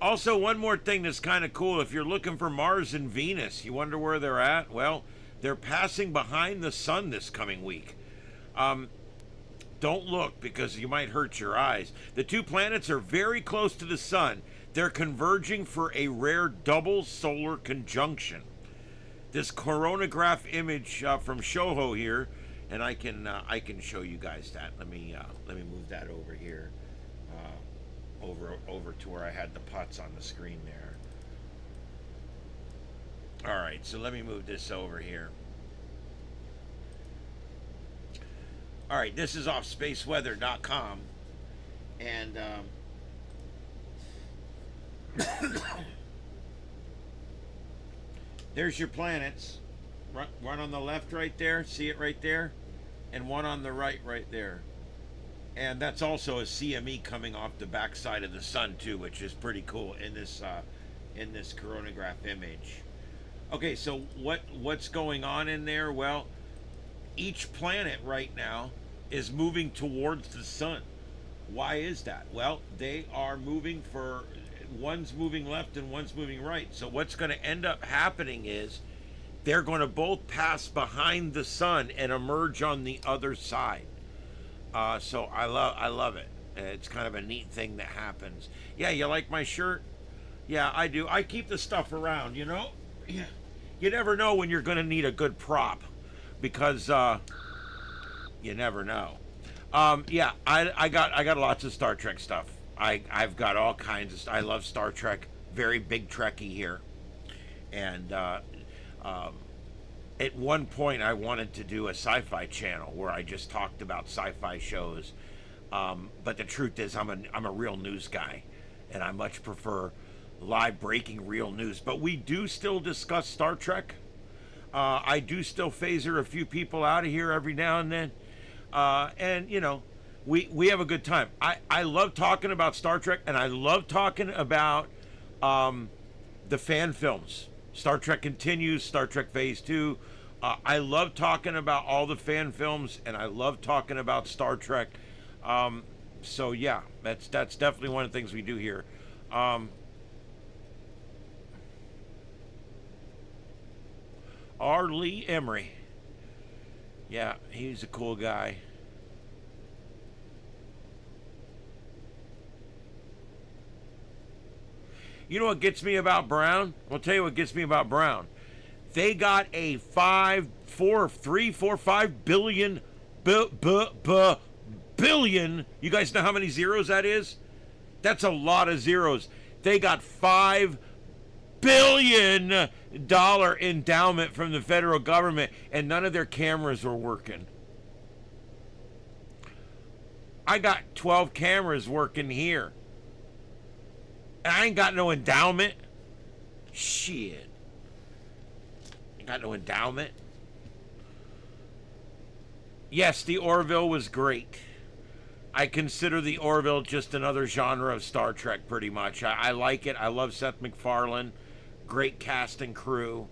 Also, one more thing that's kind of cool. If you're looking for Mars and Venus, you wonder where they're at? Well, they're passing behind the sun this coming week. Don't look, because you might hurt your eyes. The two planets are very close to the sun. They're converging for a rare double solar conjunction. This coronagraph image from Shoho here, and I can show you guys that. Let me move that over here, over to where I had the putts on the screen there. All right, so let me move this over here. All right, this is off spaceweather.com, and there's your planets. One on the left right there, see it right there, and one on the right there. And that's also a CME coming off the backside of the sun too, which is pretty cool in this coronagraph image. Okay, so what's going on in there? Well, each planet right now is moving towards the sun. Why is that? Well, they are moving one's moving left and one's moving right. So what's going to end up happening is they're going to both pass behind the sun and emerge on the other side. So I love it. It's kind of a neat thing that happens. Yeah, you like my shirt? Yeah, I do. I keep the stuff around, you know? Yeah. You never know when you're going to need a good prop, because you never know. Yeah, I got lots of Star Trek stuff. I've got all kinds of. I love Star Trek. Very big Trekkie here, and at one point I wanted to do a sci-fi channel where I just talked about sci-fi shows. But the truth is, I'm a real news guy, and I much prefer live breaking real news. But we do still discuss Star Trek. I do still phaser a few people out of here every now and then. And you know, we have a good time. I love talking about Star Trek, and I love talking about the fan films. Star Trek Continues, Star Trek Phase 2. I love talking about all the fan films, and I love talking about Star Trek. So yeah, that's definitely one of the things we do here. R. Lee Emery. Yeah, he's a cool guy. You know what gets me about Brown? I'll tell you what gets me about Brown. They got a 5 billion billion. You guys know how many zeros that is? That's a lot of zeros. They got $5 billion endowment from the federal government, and none of their cameras were working. I got 12 cameras working here, and I ain't got no endowment. Shit. I got no endowment. Yes, the Orville was great. I consider the Orville just another genre of Star Trek, pretty much. I like it. I love Seth MacFarlane. Great cast and crew.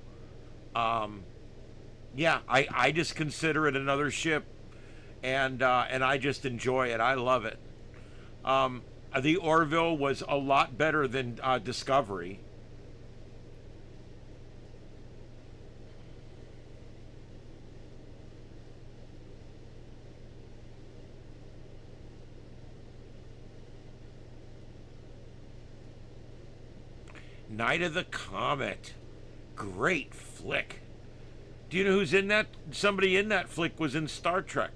Yeah, I just consider it another ship, and I just enjoy it. I love it. The Orville was a lot better than Discovery. Night of the Comet. Great flick. Do you know who's in that? Somebody in that flick was in Star Trek.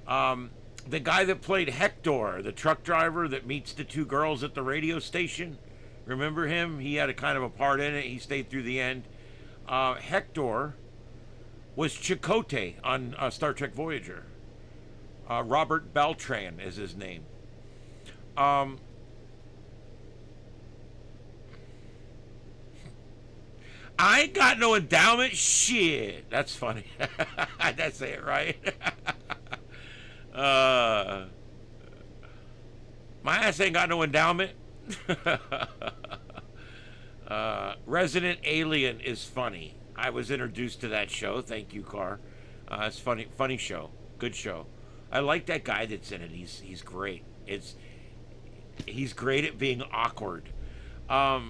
The guy that played Hector, the truck driver that meets the two girls at the radio station. Remember him? He had a kind of a part in it. He stayed through the end. Hector was Chakotay on Star Trek Voyager. Robert Beltran is his name. I ain't got no endowment. Shit. That's funny. That's it, right? My ass ain't got no endowment. Resident Alien is funny. I was introduced to that show. Thank you, Carr. It's funny show. Good show. I like that guy that's in it. He's great. He's great at being awkward. Yeah.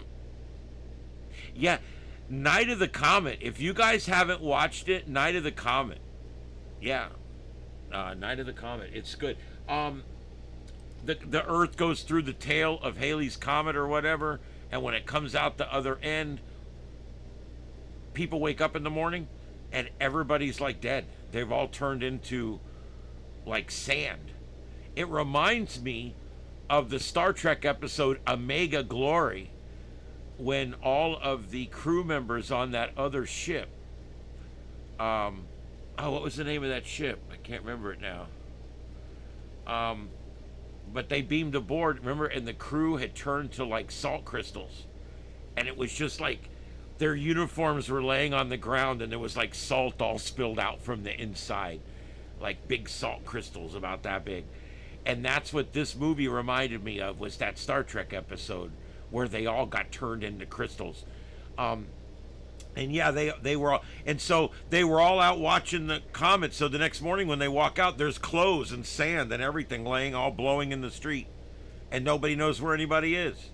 Night of the Comet. If you guys haven't watched it, Night of the Comet. Yeah. Night of the Comet. It's good. The Earth goes through the tail of Halley's Comet or whatever, and when it comes out the other end, people wake up in the morning, and everybody's like dead. They've all turned into like sand. It reminds me of the Star Trek episode Omega Glory, when all of the crew members on that other ship, what was the name of that ship? I can't remember it now. But they beamed aboard, remember, and the crew had turned to like salt crystals. And it was just like their uniforms were laying on the ground, and there was like salt all spilled out from the inside. Like big salt crystals about that big. And that's what this movie reminded me of, was that Star Trek episode where they all got turned into crystals. And yeah, they were all, and so they were all out watching the comet. So the next morning when they walk out, there's clothes and sand and everything laying all blowing in the street, and nobody knows where anybody is.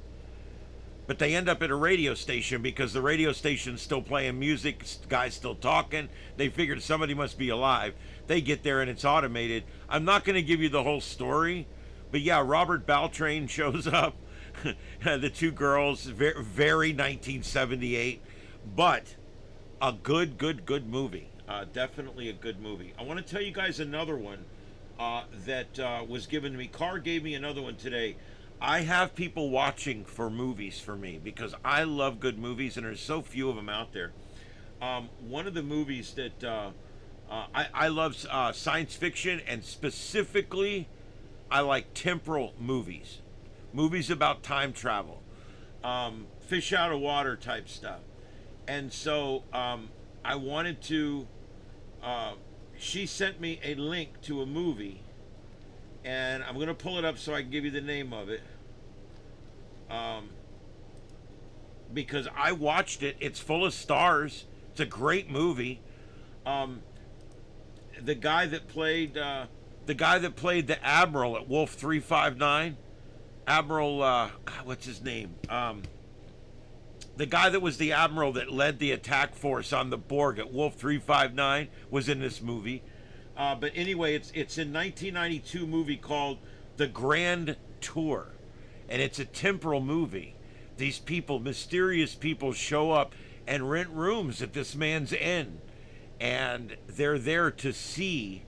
but they end up at a radio station because the radio station's still playing music, guys still talking. They figured somebody must be alive. They get there and it's automated. I'm not going to give you the whole story, but yeah, Robert Baltrain shows up. The two girls, very, very 1978, but a good movie. Definitely a good movie. I want to tell you guys another one that was given to me. Carr gave me another one today. I have people watching for movies for me because I love good movies and there's so few of them out there. One of the movies that I love science fiction, and specifically I like temporal movies. Movies about time travel. Fish out of water type stuff. And so I wanted to... she sent me a link to a movie, and I'm going to pull it up so I can give you the name of it. Because I watched it. It's full of stars. It's a great movie. The guy that played the Admiral at Wolf 359, Admiral, God, what's his name? The guy that was the admiral that led the attack force on the Borg at Wolf 359 was in this movie. But anyway, it's a 1992 movie called The Grand Tour. And it's a temporal movie. These people, mysterious people, show up and rent rooms at this man's inn. And they're there to see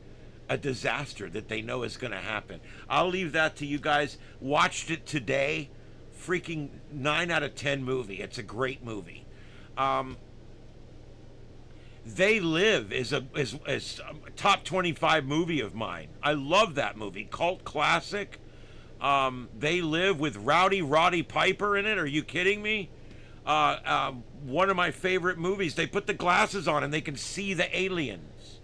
a disaster that they know is going to happen. I'll leave that to you guys. Watched it today. Freaking 9 out of 10 movie. It's a great movie. They Live is a top 25 movie of mine. I love that movie. Cult classic. They Live with Roddy Piper in it. Are you kidding me? One of my favorite movies. They put the glasses on and they can see the aliens.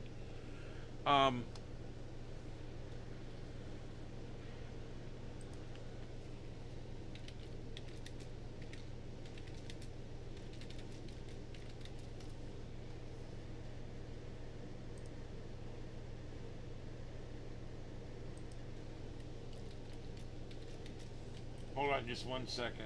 Hold on just 1 second.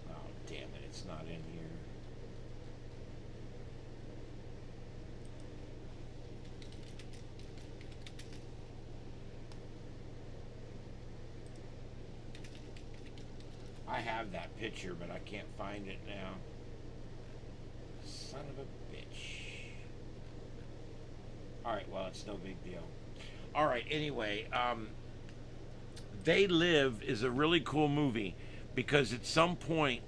Oh, damn it, it's not in here. I have that picture, but I can't find it now. Son of a bitch. Alright, well, it's no big deal. Alright, anyway, They Live is a really cool movie because at some point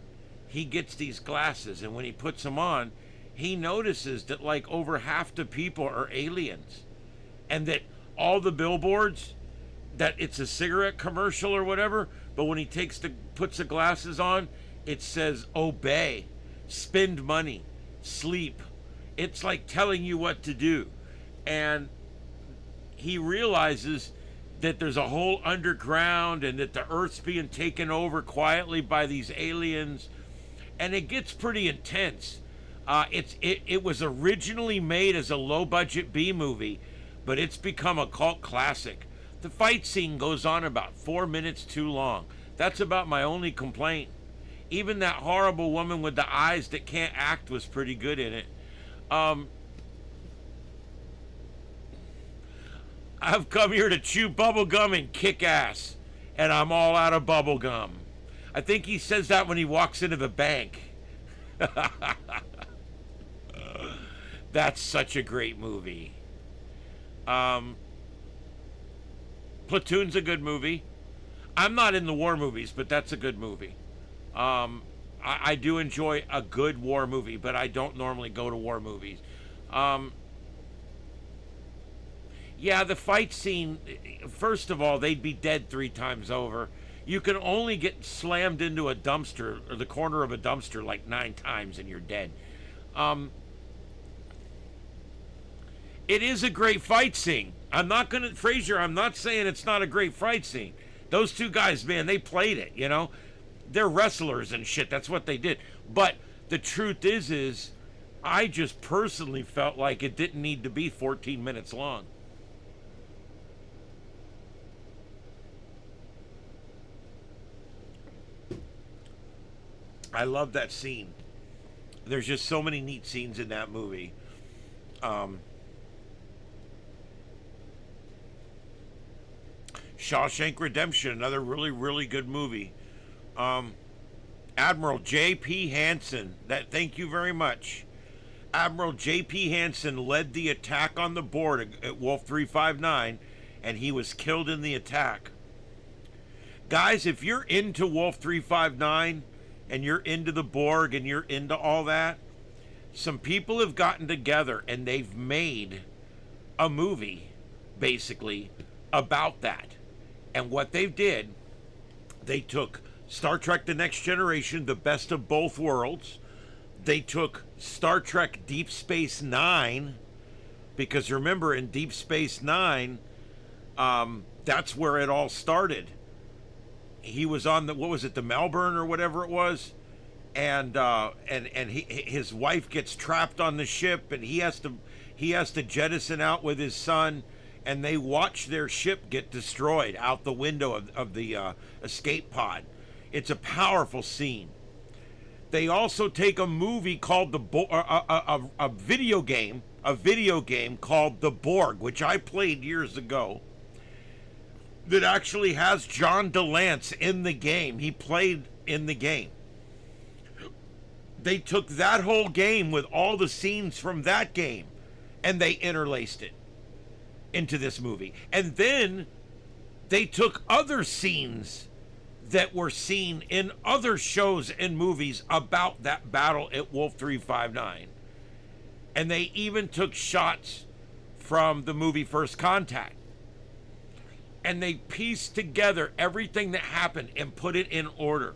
he gets these glasses, and when he puts them on, he notices that like over half the people are aliens, and that all the billboards, that it's a cigarette commercial or whatever, but when he puts the glasses on, it says obey, spend money, sleep. It's like telling you what to do. And he realizes that there's a whole underground and that the Earth's being taken over quietly by these aliens, and it gets pretty intense. It was originally made as a low-budget B movie, but it's become a cult classic. The fight scene goes on about 4 minutes too long. That's about my only complaint. Even that horrible woman with the eyes that can't act was pretty good in it. I've come here to chew bubble gum and kick ass, and I'm all out of bubble gum. I think he says that when he walks into the bank. That's such a great movie. Platoon's a good movie. I'm not in the war movies, but that's a good movie. I do enjoy a good war movie, but I don't normally go to war movies. Yeah, the fight scene, first of all, they'd be dead 3 times over. You can only get slammed into a dumpster, or the corner of a dumpster, like 9 times and you're dead. It is a great fight scene. Frazier, I'm not saying it's not a great fight scene. Those 2 guys, man, they played it, you know? They're wrestlers and shit, that's what they did. But the truth is I just personally felt like it didn't need to be 14 minutes long. I love that scene. There's just so many neat scenes in that movie. Shawshank Redemption, another really, really good movie. Admiral J.P. Hansen, thank you very much. Admiral J.P. Hansen led the attack on the board at Wolf 359, and he was killed in the attack. Guys, if you're into Wolf 359 and you're into the Borg and you're into all that, some people have gotten together and they've made a movie, basically, about that. And what they did, they took Star Trek The Next Generation, the best of both worlds. They took Star Trek Deep Space Nine, because remember, in Deep Space Nine, that's where it all started. He was on the, what was it, the Melbourne or whatever it was, and his wife gets trapped on the ship, and he has to jettison out with his son, and they watch their ship get destroyed out the window of the escape pod. It's a powerful scene. They also take a movie called a video game called The Borg, which I played years ago, that actually has John DeLance in the game. He played in the game. They took that whole game with all the scenes from that game and they interlaced it into this movie. And then they took other scenes that were seen in other shows and movies about that battle at Wolf 359. And they even took shots from the movie First Contact. And they pieced together everything that happened and put it in order.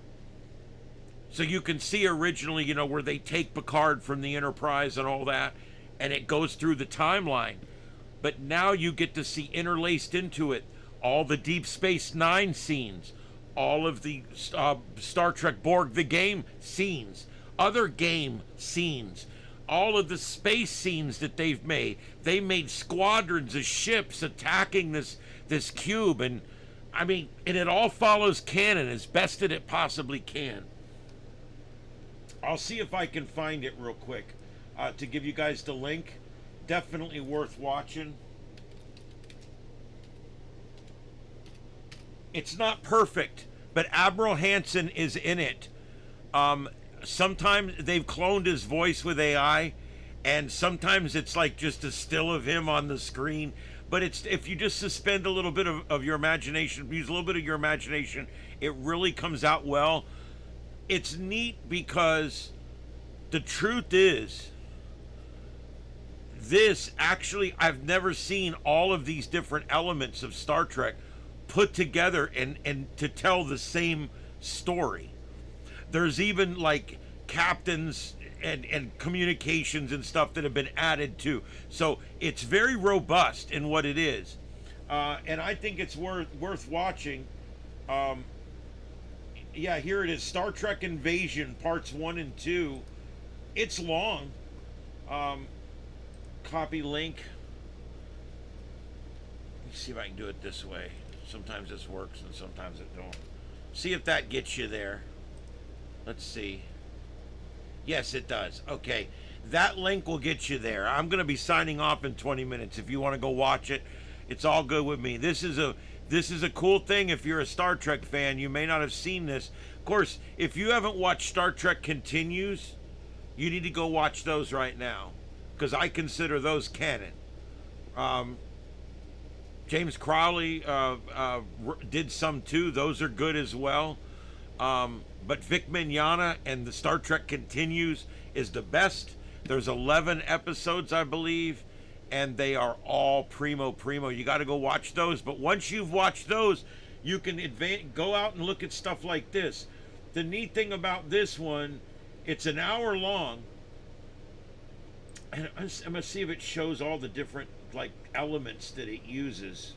So you can see originally, you know, where they take Picard from the Enterprise and all that, and it goes through the timeline. But now you get to see interlaced into it all the Deep Space Nine scenes, all of the Star Trek Borg, the game scenes, other game scenes, all of the space scenes that they've made. They made squadrons of ships attacking this cube, and I mean, and it all follows canon as best that it possibly can. I'll see if I can find it real quick to give you guys the link. Definitely worth watching. It's not perfect, but Admiral Hansen is in it. Sometimes they've cloned his voice with AI, and sometimes it's like just a still of him on the screen. But it's, if you just suspend a little bit of your imagination, use a little bit of your imagination, it really comes out well. It's neat because the truth is, this actually, I've never seen all of these different elements of Star Trek put together and to tell the same story. There's even like captains and communications and stuff that have been added to. So it's very robust in what it is. And I think it's worth watching. Yeah, here it is. Star Trek Invasion Parts 1 and 2. It's long. Copy link. Let me see if I can do it this way. Sometimes this works and sometimes it don't. See if that gets you there. Let's see. Yes, it does. Okay. That link will get you there. I'm going to be signing off in 20 minutes. If you want to go watch it, it's all good with me. This is a cool thing. If you're a Star Trek fan, you may not have seen this. Of course, if you haven't watched Star Trek Continues, you need to go watch those right now, because I consider those canon. James Crowley did some too. Those are good as well. But Vic Mignogna and the Star Trek Continues is the best. There's 11 episodes, I believe, and they are all primo. You got to go watch those. But once you've watched those, you can go out and look at stuff like this. The neat thing about this one, it's an hour long, and I'm gonna see if it shows all the different like elements that it uses.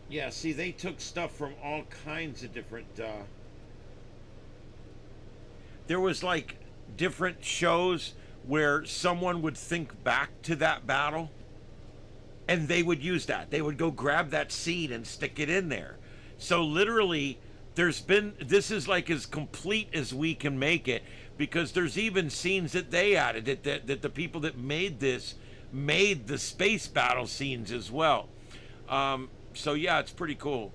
Yeah, see, they took stuff from all kinds of different there was like different shows where someone would think back to that battle and they would use that. They would go grab that seed and stick it in there. So literally, this is like as complete as we can make it, because there's even scenes that they added, that the people that made this made the space battle scenes as well. So yeah, it's pretty cool.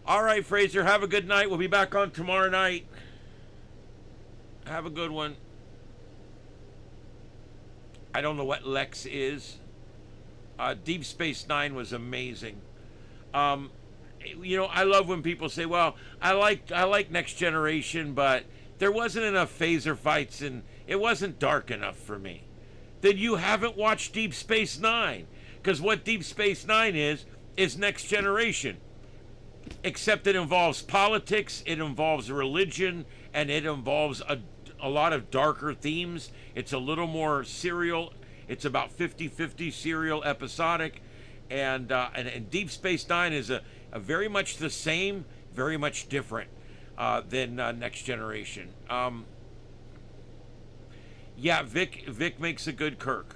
All right, Fraser, have a good night. We'll be back on tomorrow night. Have a good one. I don't know what Lex is. Deep Space Nine was amazing. You know, I love when people say, well, I like Next Generation, but there wasn't enough phaser fights and it wasn't dark enough for me. Then you haven't watched Deep Space Nine. Because what Deep Space Nine is Next Generation. Except it involves politics, it involves religion, and it involves a lot of darker themes. It's a little more serial. It's about 50-50 serial episodic. And Deep Space Nine is a very much the same, very much different than Next Generation. Yeah, Vic makes a good Kirk.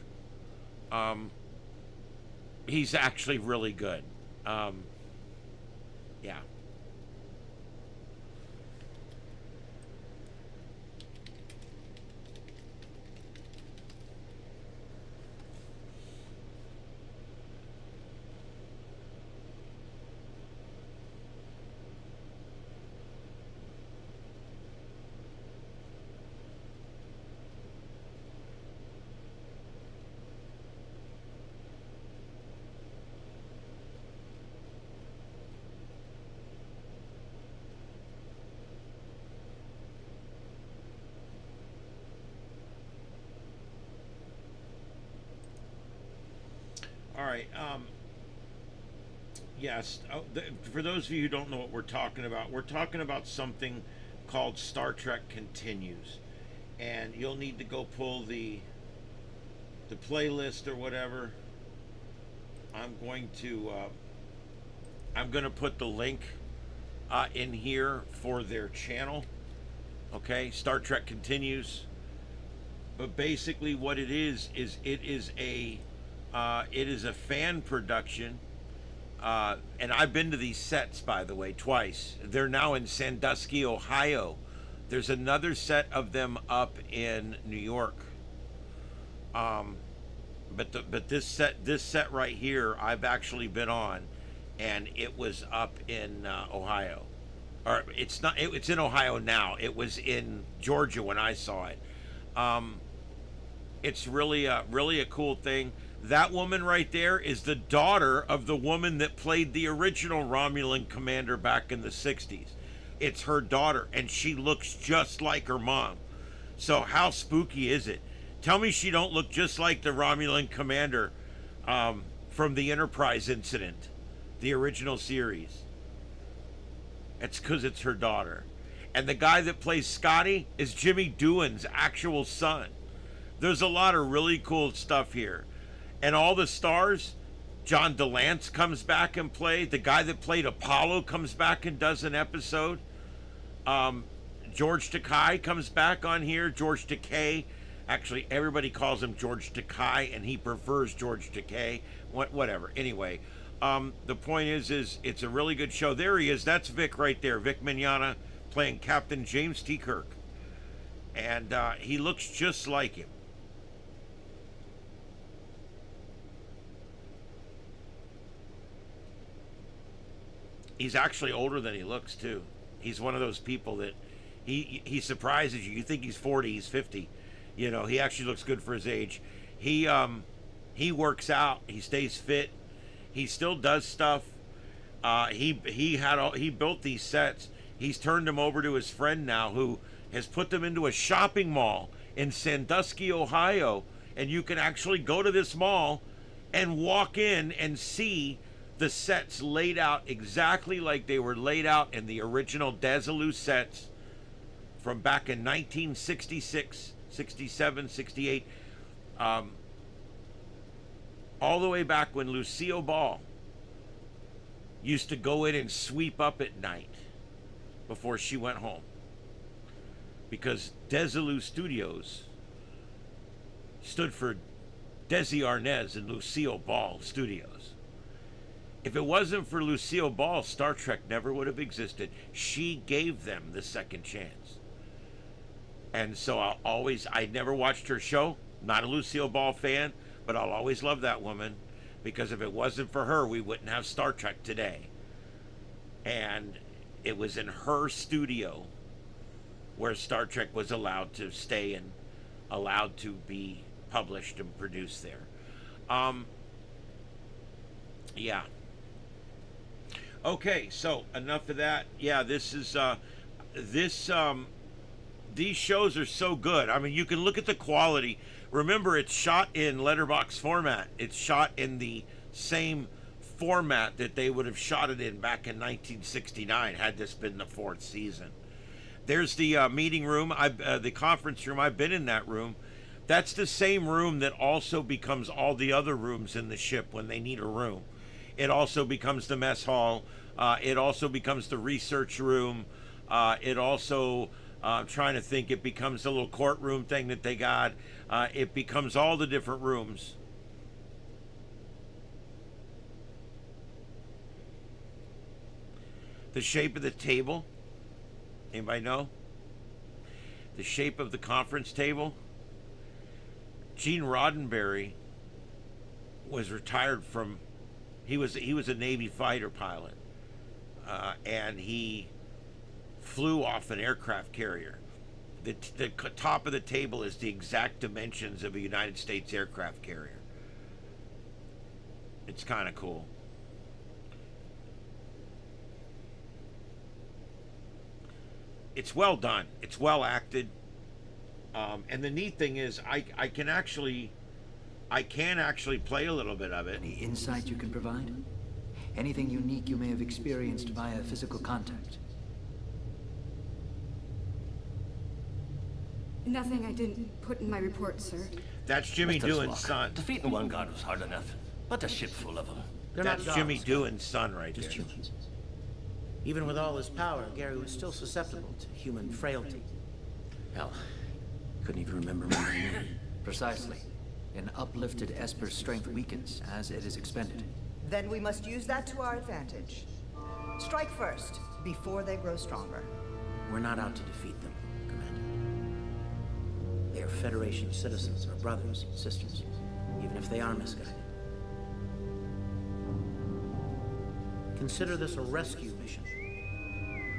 He's actually really good. Yeah. All right. Yes. For those of you who don't know what we're talking about something called Star Trek Continues, and you'll need to go pull the playlist or whatever. I'm going to put the link in here for their channel. Okay, Star Trek Continues. But basically, what it is it is a fan production, and I've been to these sets, by the way, twice. They're now in Sandusky, Ohio. There's another set of them up in New York. But this set right here, I've actually been on, and it was up in Ohio, or it's not. It's in Ohio now. It was in Georgia when I saw it. It's really a cool thing. That woman right there is the daughter of the woman that played the original Romulan commander back in the 60s. It's her daughter, and she looks just like her mom. So how spooky is it? Tell me she don't look just like the Romulan commander from the Enterprise incident, the original series. It's because it's her daughter. And the guy that plays Scotty is Jimmy Doohan's actual son. There's a lot of really cool stuff here. And all the stars, John DeLance comes back and plays. The guy that played Apollo comes back and does an episode. George Takei comes back on here. George Takei. Actually, everybody calls him George Takei, and he prefers George Takei. Whatever. Anyway, the point is it's a really good show. There he is. That's Vic right there. Vic Mignogna playing Captain James T. Kirk. And he looks just like him. He's actually older than he looks, too. He's one of those people that he surprises you. You think he's 40, he's 50. You know, he actually looks good for his age. He works out. He stays fit. He still does stuff. He built these sets. He's turned them over to his friend now, who has put them into a shopping mall in Sandusky, Ohio. And you can actually go to this mall and walk in and see the sets laid out exactly like they were laid out in the original Desilu sets from back in 1966, 67, 68, all the way back when Lucille Ball used to go in and sweep up at night before she went home. because Desilu Studios stood for Desi Arnaz and Lucille Ball Studios. If it wasn't for Lucille Ball, Star Trek never would have existed. She gave them the second chance. And so I never watched her show, not a Lucille Ball fan, but I'll always love that woman, because if it wasn't for her, we wouldn't have Star Trek today. And it was in her studio where Star Trek was allowed to stay and allowed to be published and produced there. Yeah. Okay, so enough of that. Yeah, this is these shows are so good. I mean, you can look at the quality. Remember, it's shot in letterbox format. It's shot in the same format that they would have shot it in back in 1969 had this been the fourth season. There's the meeting room, the conference room. I've been in that room. That's the same room that also becomes all the other rooms in the ship when they need a room. It also becomes the mess hall. It also becomes the research room. It also, I'm trying to think, it becomes the little courtroom thing that they got. It becomes all the different rooms. The shape of the table. Anybody know? The shape of the conference table. Gene Roddenberry was retired from, he was a Navy fighter pilot, and he flew off an aircraft carrier. The top of the table is the exact dimensions of a United States aircraft carrier. It's kind of cool. It's well done. It's well acted. And the neat thing is, I can actually play a little bit of it. Any insight you can provide? Anything unique you may have experienced via physical contact? Nothing I didn't put in my report, sir. That's Jimmy Mr. Doohan's Spock, son. Defeating one guard was hard enough, but a ship full of them. They're That's not Jimmy dogs, Doohan's son right just there. humans. Even with all his power, Gary was still susceptible to human frailty. Hell, couldn't even remember my name. Precisely. An uplifted Esper's strength weakens as it is expended. Then we must use that to our advantage. Strike first, before they grow stronger. We're not out to defeat them, Commander. They are Federation citizens, our brothers, sisters, even if they are misguided. Consider this a rescue mission.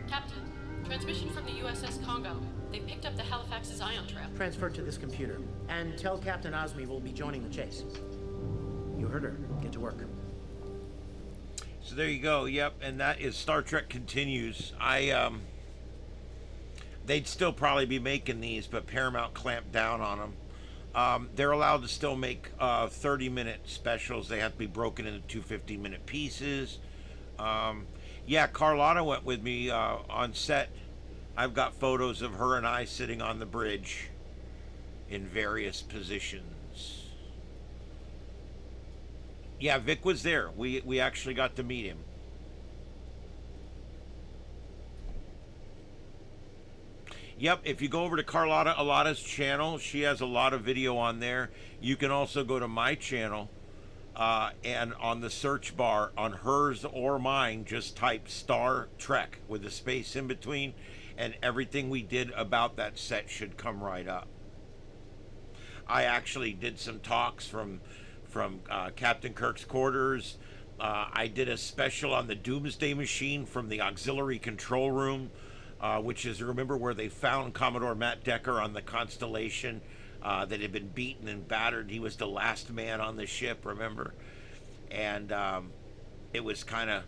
Captain, transmission from the USS Congo. They picked up the Halifax's ion trail. Transfer to this computer, and tell Captain Osme we'll be joining the chase. You heard her. Get to work. So there you go. Yep, and that is Star Trek Continues. They'd still probably be making these, but Paramount clamped down on them. They're allowed to still make 30-minute specials. They have to be broken into 2 50-minute pieces. Yeah, Carlotta went with me on set. I've got photos of her and I sitting on the bridge in various positions. Yeah, Vic was there. We actually got to meet him. Yep, if you go over to Carlotta Alada's channel, she has a lot of video on there. You can also go to my channel, and on the search bar, on hers or mine, just type Star Trek with a space in between, and everything we did about that set should come right up. I actually did some talks from Captain Kirk's quarters. I did a special on the Doomsday Machine from the auxiliary control room, which is, remember, where they found Commodore Matt Decker on the Constellation that had been beaten and battered. He was the last man on the ship, remember? And it was kind of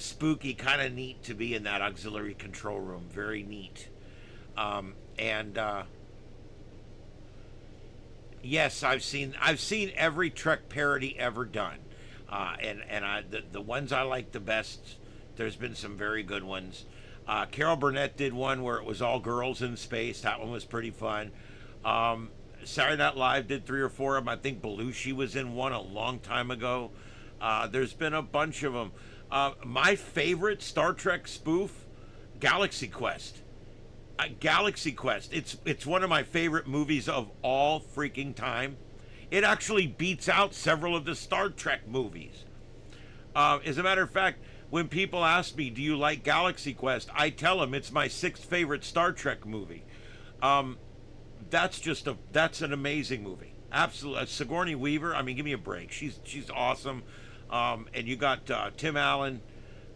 spooky, kind of neat to be in that auxiliary control room. Very neat. Yes, I've seen every Trek parody ever done, the ones I like the best. There's been some very good ones. Carol Burnett did one where it was all girls in space. That one was pretty fun. Saturday Night Live did 3 or 4 of them. I think Belushi was in one a long time ago. There's been a bunch of them. My favorite Star Trek spoof, Galaxy Quest. Galaxy Quest. It's one of my favorite movies of all freaking time. It actually beats out several of the Star Trek movies. As a matter of fact, when people ask me, do you like Galaxy Quest? I tell them it's my 6th favorite Star Trek movie. That's an amazing movie. Absolutely. Sigourney Weaver, I mean, give me a break. She's awesome. And you got Tim Allen.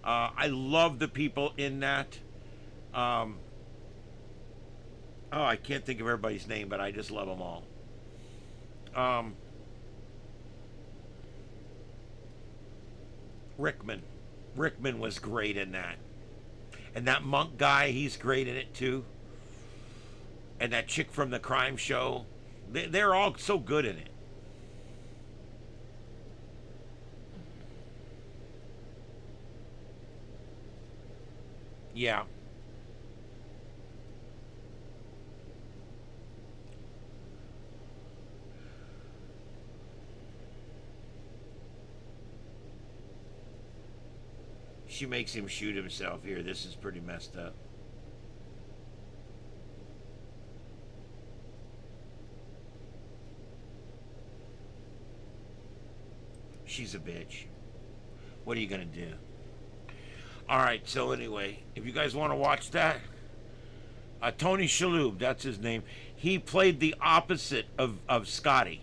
I love the people in that. Oh, I can't think of everybody's name, but I just love them all. Rickman was great in that. And that monk guy, he's great in it too. And that chick from the crime show. They're all so good in it. Yeah. She makes him shoot himself here. This is pretty messed up. She's a bitch. What are you gonna do? Alright, so anyway, if you guys want to watch that, Tony Shalhoub, that's his name. He played the opposite of Scotty.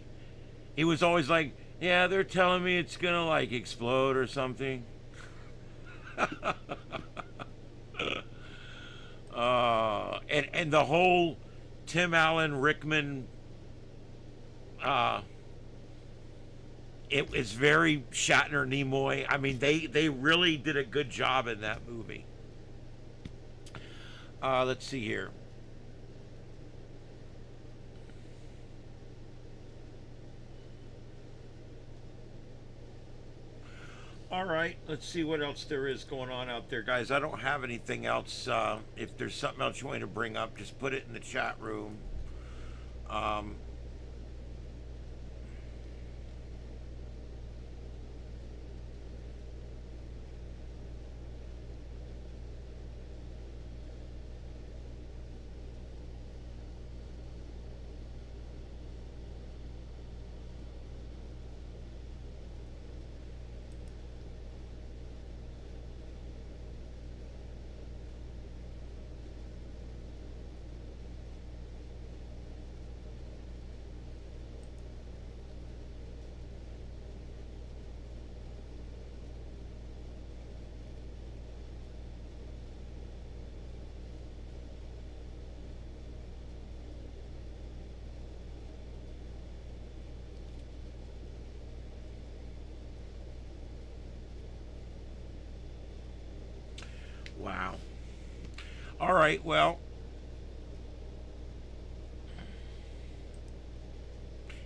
He was always like, yeah, they're telling me it's gonna like explode or something. And the whole Tim Allen Rickman, it was very Shatner Nimoy. I mean, they really did a good job in that movie. Let's see here. All right, let's see what else there is going on out there, guys. I don't have anything else. If there's something else you want to bring up, just put it in the chat room. Wow. All right, well.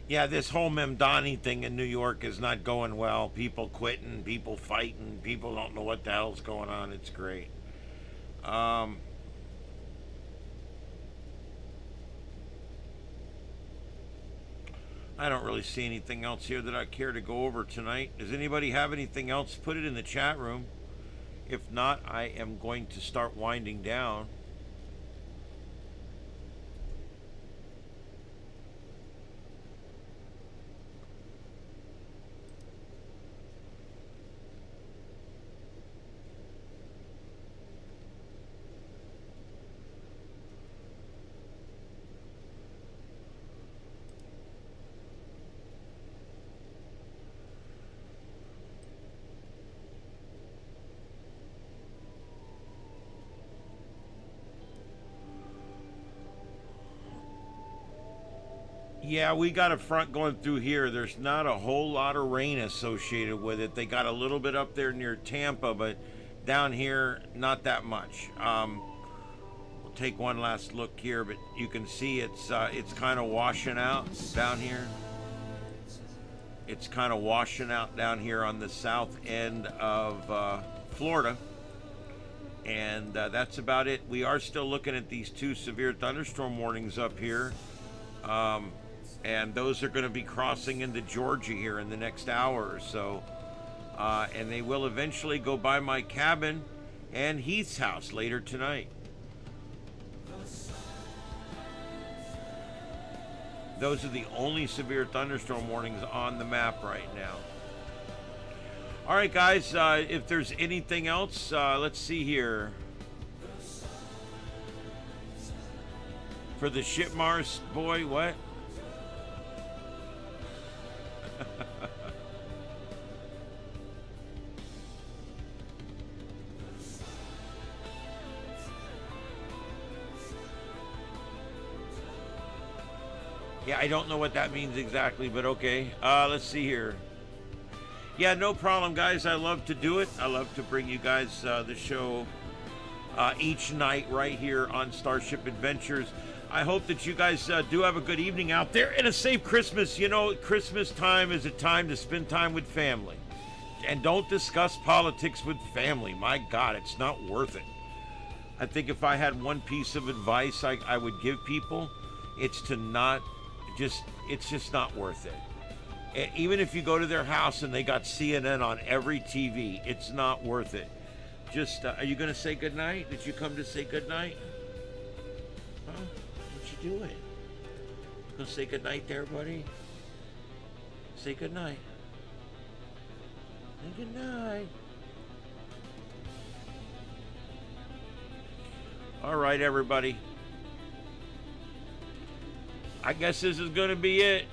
Yeah, this whole Memdani thing in New York is not going well. People quitting, people fighting, people don't know what the hell's going on. It's great. I don't really see anything else here that I care to go over tonight. Does anybody have anything else? Put it in the chat room. If not, I am going to start winding down. Yeah, we got a front going through here. There's not a whole lot of rain associated with it. They got a little bit up there near Tampa, but down here, not that much. We'll take one last look here, but you can see it's kind of washing out down here. It's kind of washing out down here on the south end of Florida. And that's about it. We are still looking at these 2 severe thunderstorm warnings up here. And those are going to be crossing into Georgia here in the next hour or so. And they will eventually go by my cabin and Heath's house later tonight. Those are the only severe thunderstorm warnings on the map right now. All right, guys, if there's anything else, let's see here. For the ship Mars, boy, what? Yeah, I don't know what that means exactly, but okay. Let's see here. Yeah, no problem, guys. I love to do it. I love to bring you guys the show each night right here on Starship Adventures. I hope that you guys do have a good evening out there and a safe Christmas. You know, Christmas time is a time to spend time with family. And don't discuss politics with family. My God, it's not worth it. I think if I had one piece of advice I would give people, it's to not it's just not worth it. Even if you go to their house and they got CNN on every TV, it's not worth it. Just, are you going to say goodnight? Did you come to say goodnight? Huh? What you doing? Going to say goodnight to everybody? Say goodnight. Say goodnight. All right, everybody. I guess this is going to be it.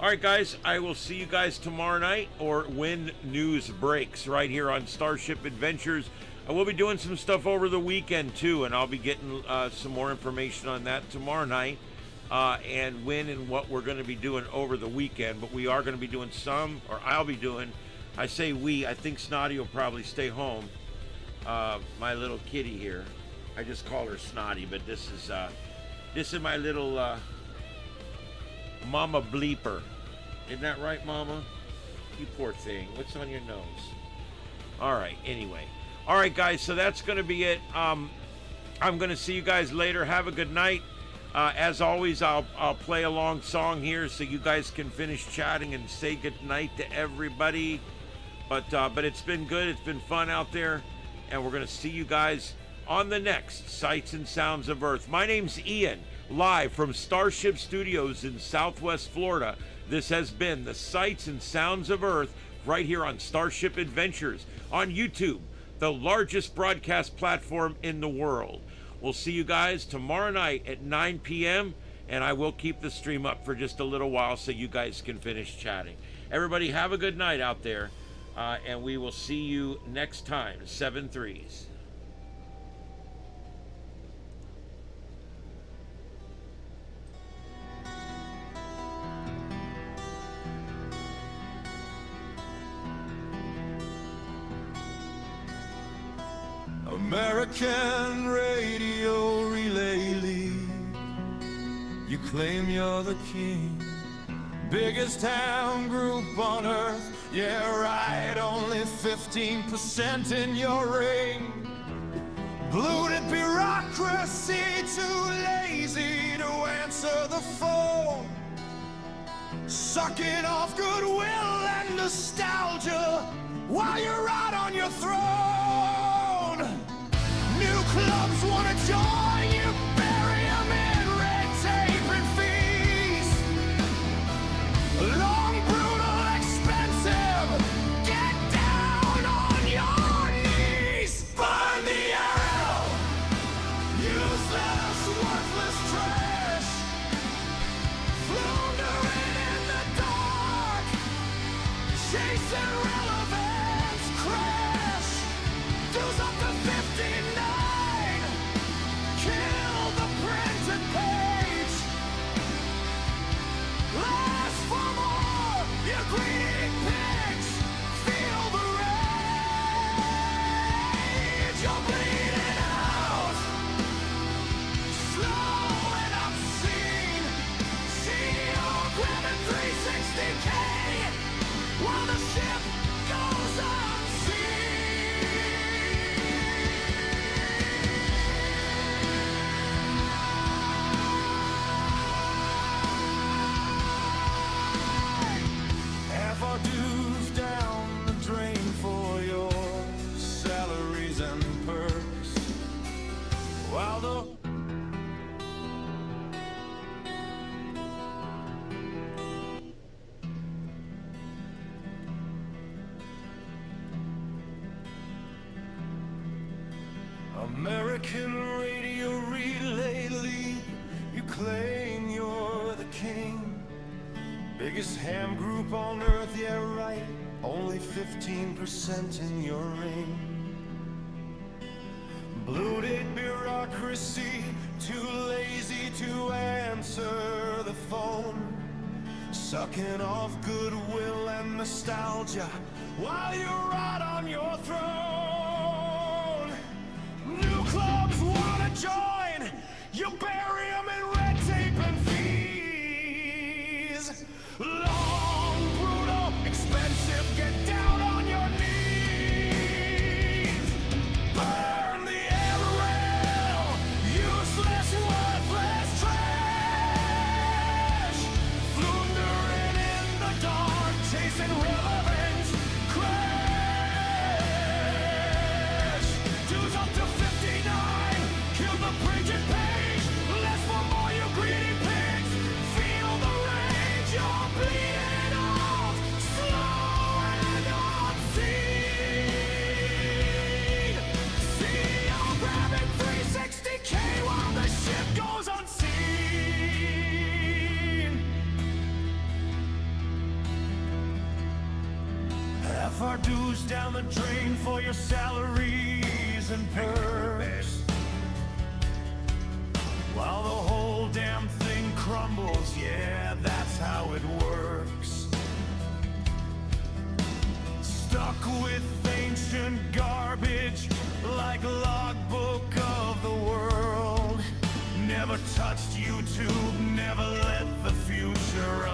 All right, guys, I will see you guys tomorrow night or when news breaks right here on Starship Adventures. I will be doing some stuff over the weekend, too, and I'll be getting some more information on that tomorrow night and when and what we're going to be doing over the weekend. But we are going to be doing some, or I'll be doing, I say we, I think Snotty will probably stay home. My little kitty here. I just call her Snotty, but this is my little Mama Bleeper. Isn't that right, Mama? You poor thing. What's on your nose? All right, anyway. All right, guys, so that's going to be it. I'm going to see you guys later. Have a good night. As always, I'll play a long song here so you guys can finish chatting and say good night to everybody. But it's been good. It's been fun out there. And we're going to see you guys on the next Sights and Sounds of Earth. My name's Ian, live from Starship Studios in Southwest Florida. This has been the Sights and Sounds of Earth right here on Starship Adventures on YouTube, the largest broadcast platform in the world. We'll see you guys tomorrow night at 9 p.m. and I will keep the stream up for just a little while so you guys can finish chatting. Everybody have a good night out there. And we will see you next time. 7 3s. American Radio Relay League. You claim you're the king. Biggest town group on earth. Yeah, right, only 15% in your ring. Bloated bureaucracy, too lazy to answer the phone. Sucking off goodwill and nostalgia while you're out on your throne. New clubs wanna join you, bury 'em in red tape and fees. Long, brutal, expensive, get down on your knees. Burn the arrow, useless, worthless trash. Floundering in the dark, chasing relevance, crash. American radio relay lead, you claim you're the king. Biggest ham group on earth, yeah right, only 15% in your ring. Bloated bureaucracy, too lazy to answer the phone. Sucking off goodwill and nostalgia while you rot on your throne. New clubs wanna join, you bury them in red tape and fees. Long, brutal, expensive, get down on your knees. Burn the aerial, useless, worthless trash. Floundering in the dark, chasing relevance, crash. Dues up to 59, kill the bridge and page. Less for more, you greedy pigs. Feel the rage, you're bleeding out, slow and obscene. CEO grabbing 360K while the ship goes unseen. Half our dues down the drain for your salaries and perks, while the whole damn thing crumbles. Yeah, that's how it works. Stuck with ancient garbage like logbook of the world. Never touched YouTube, never let the future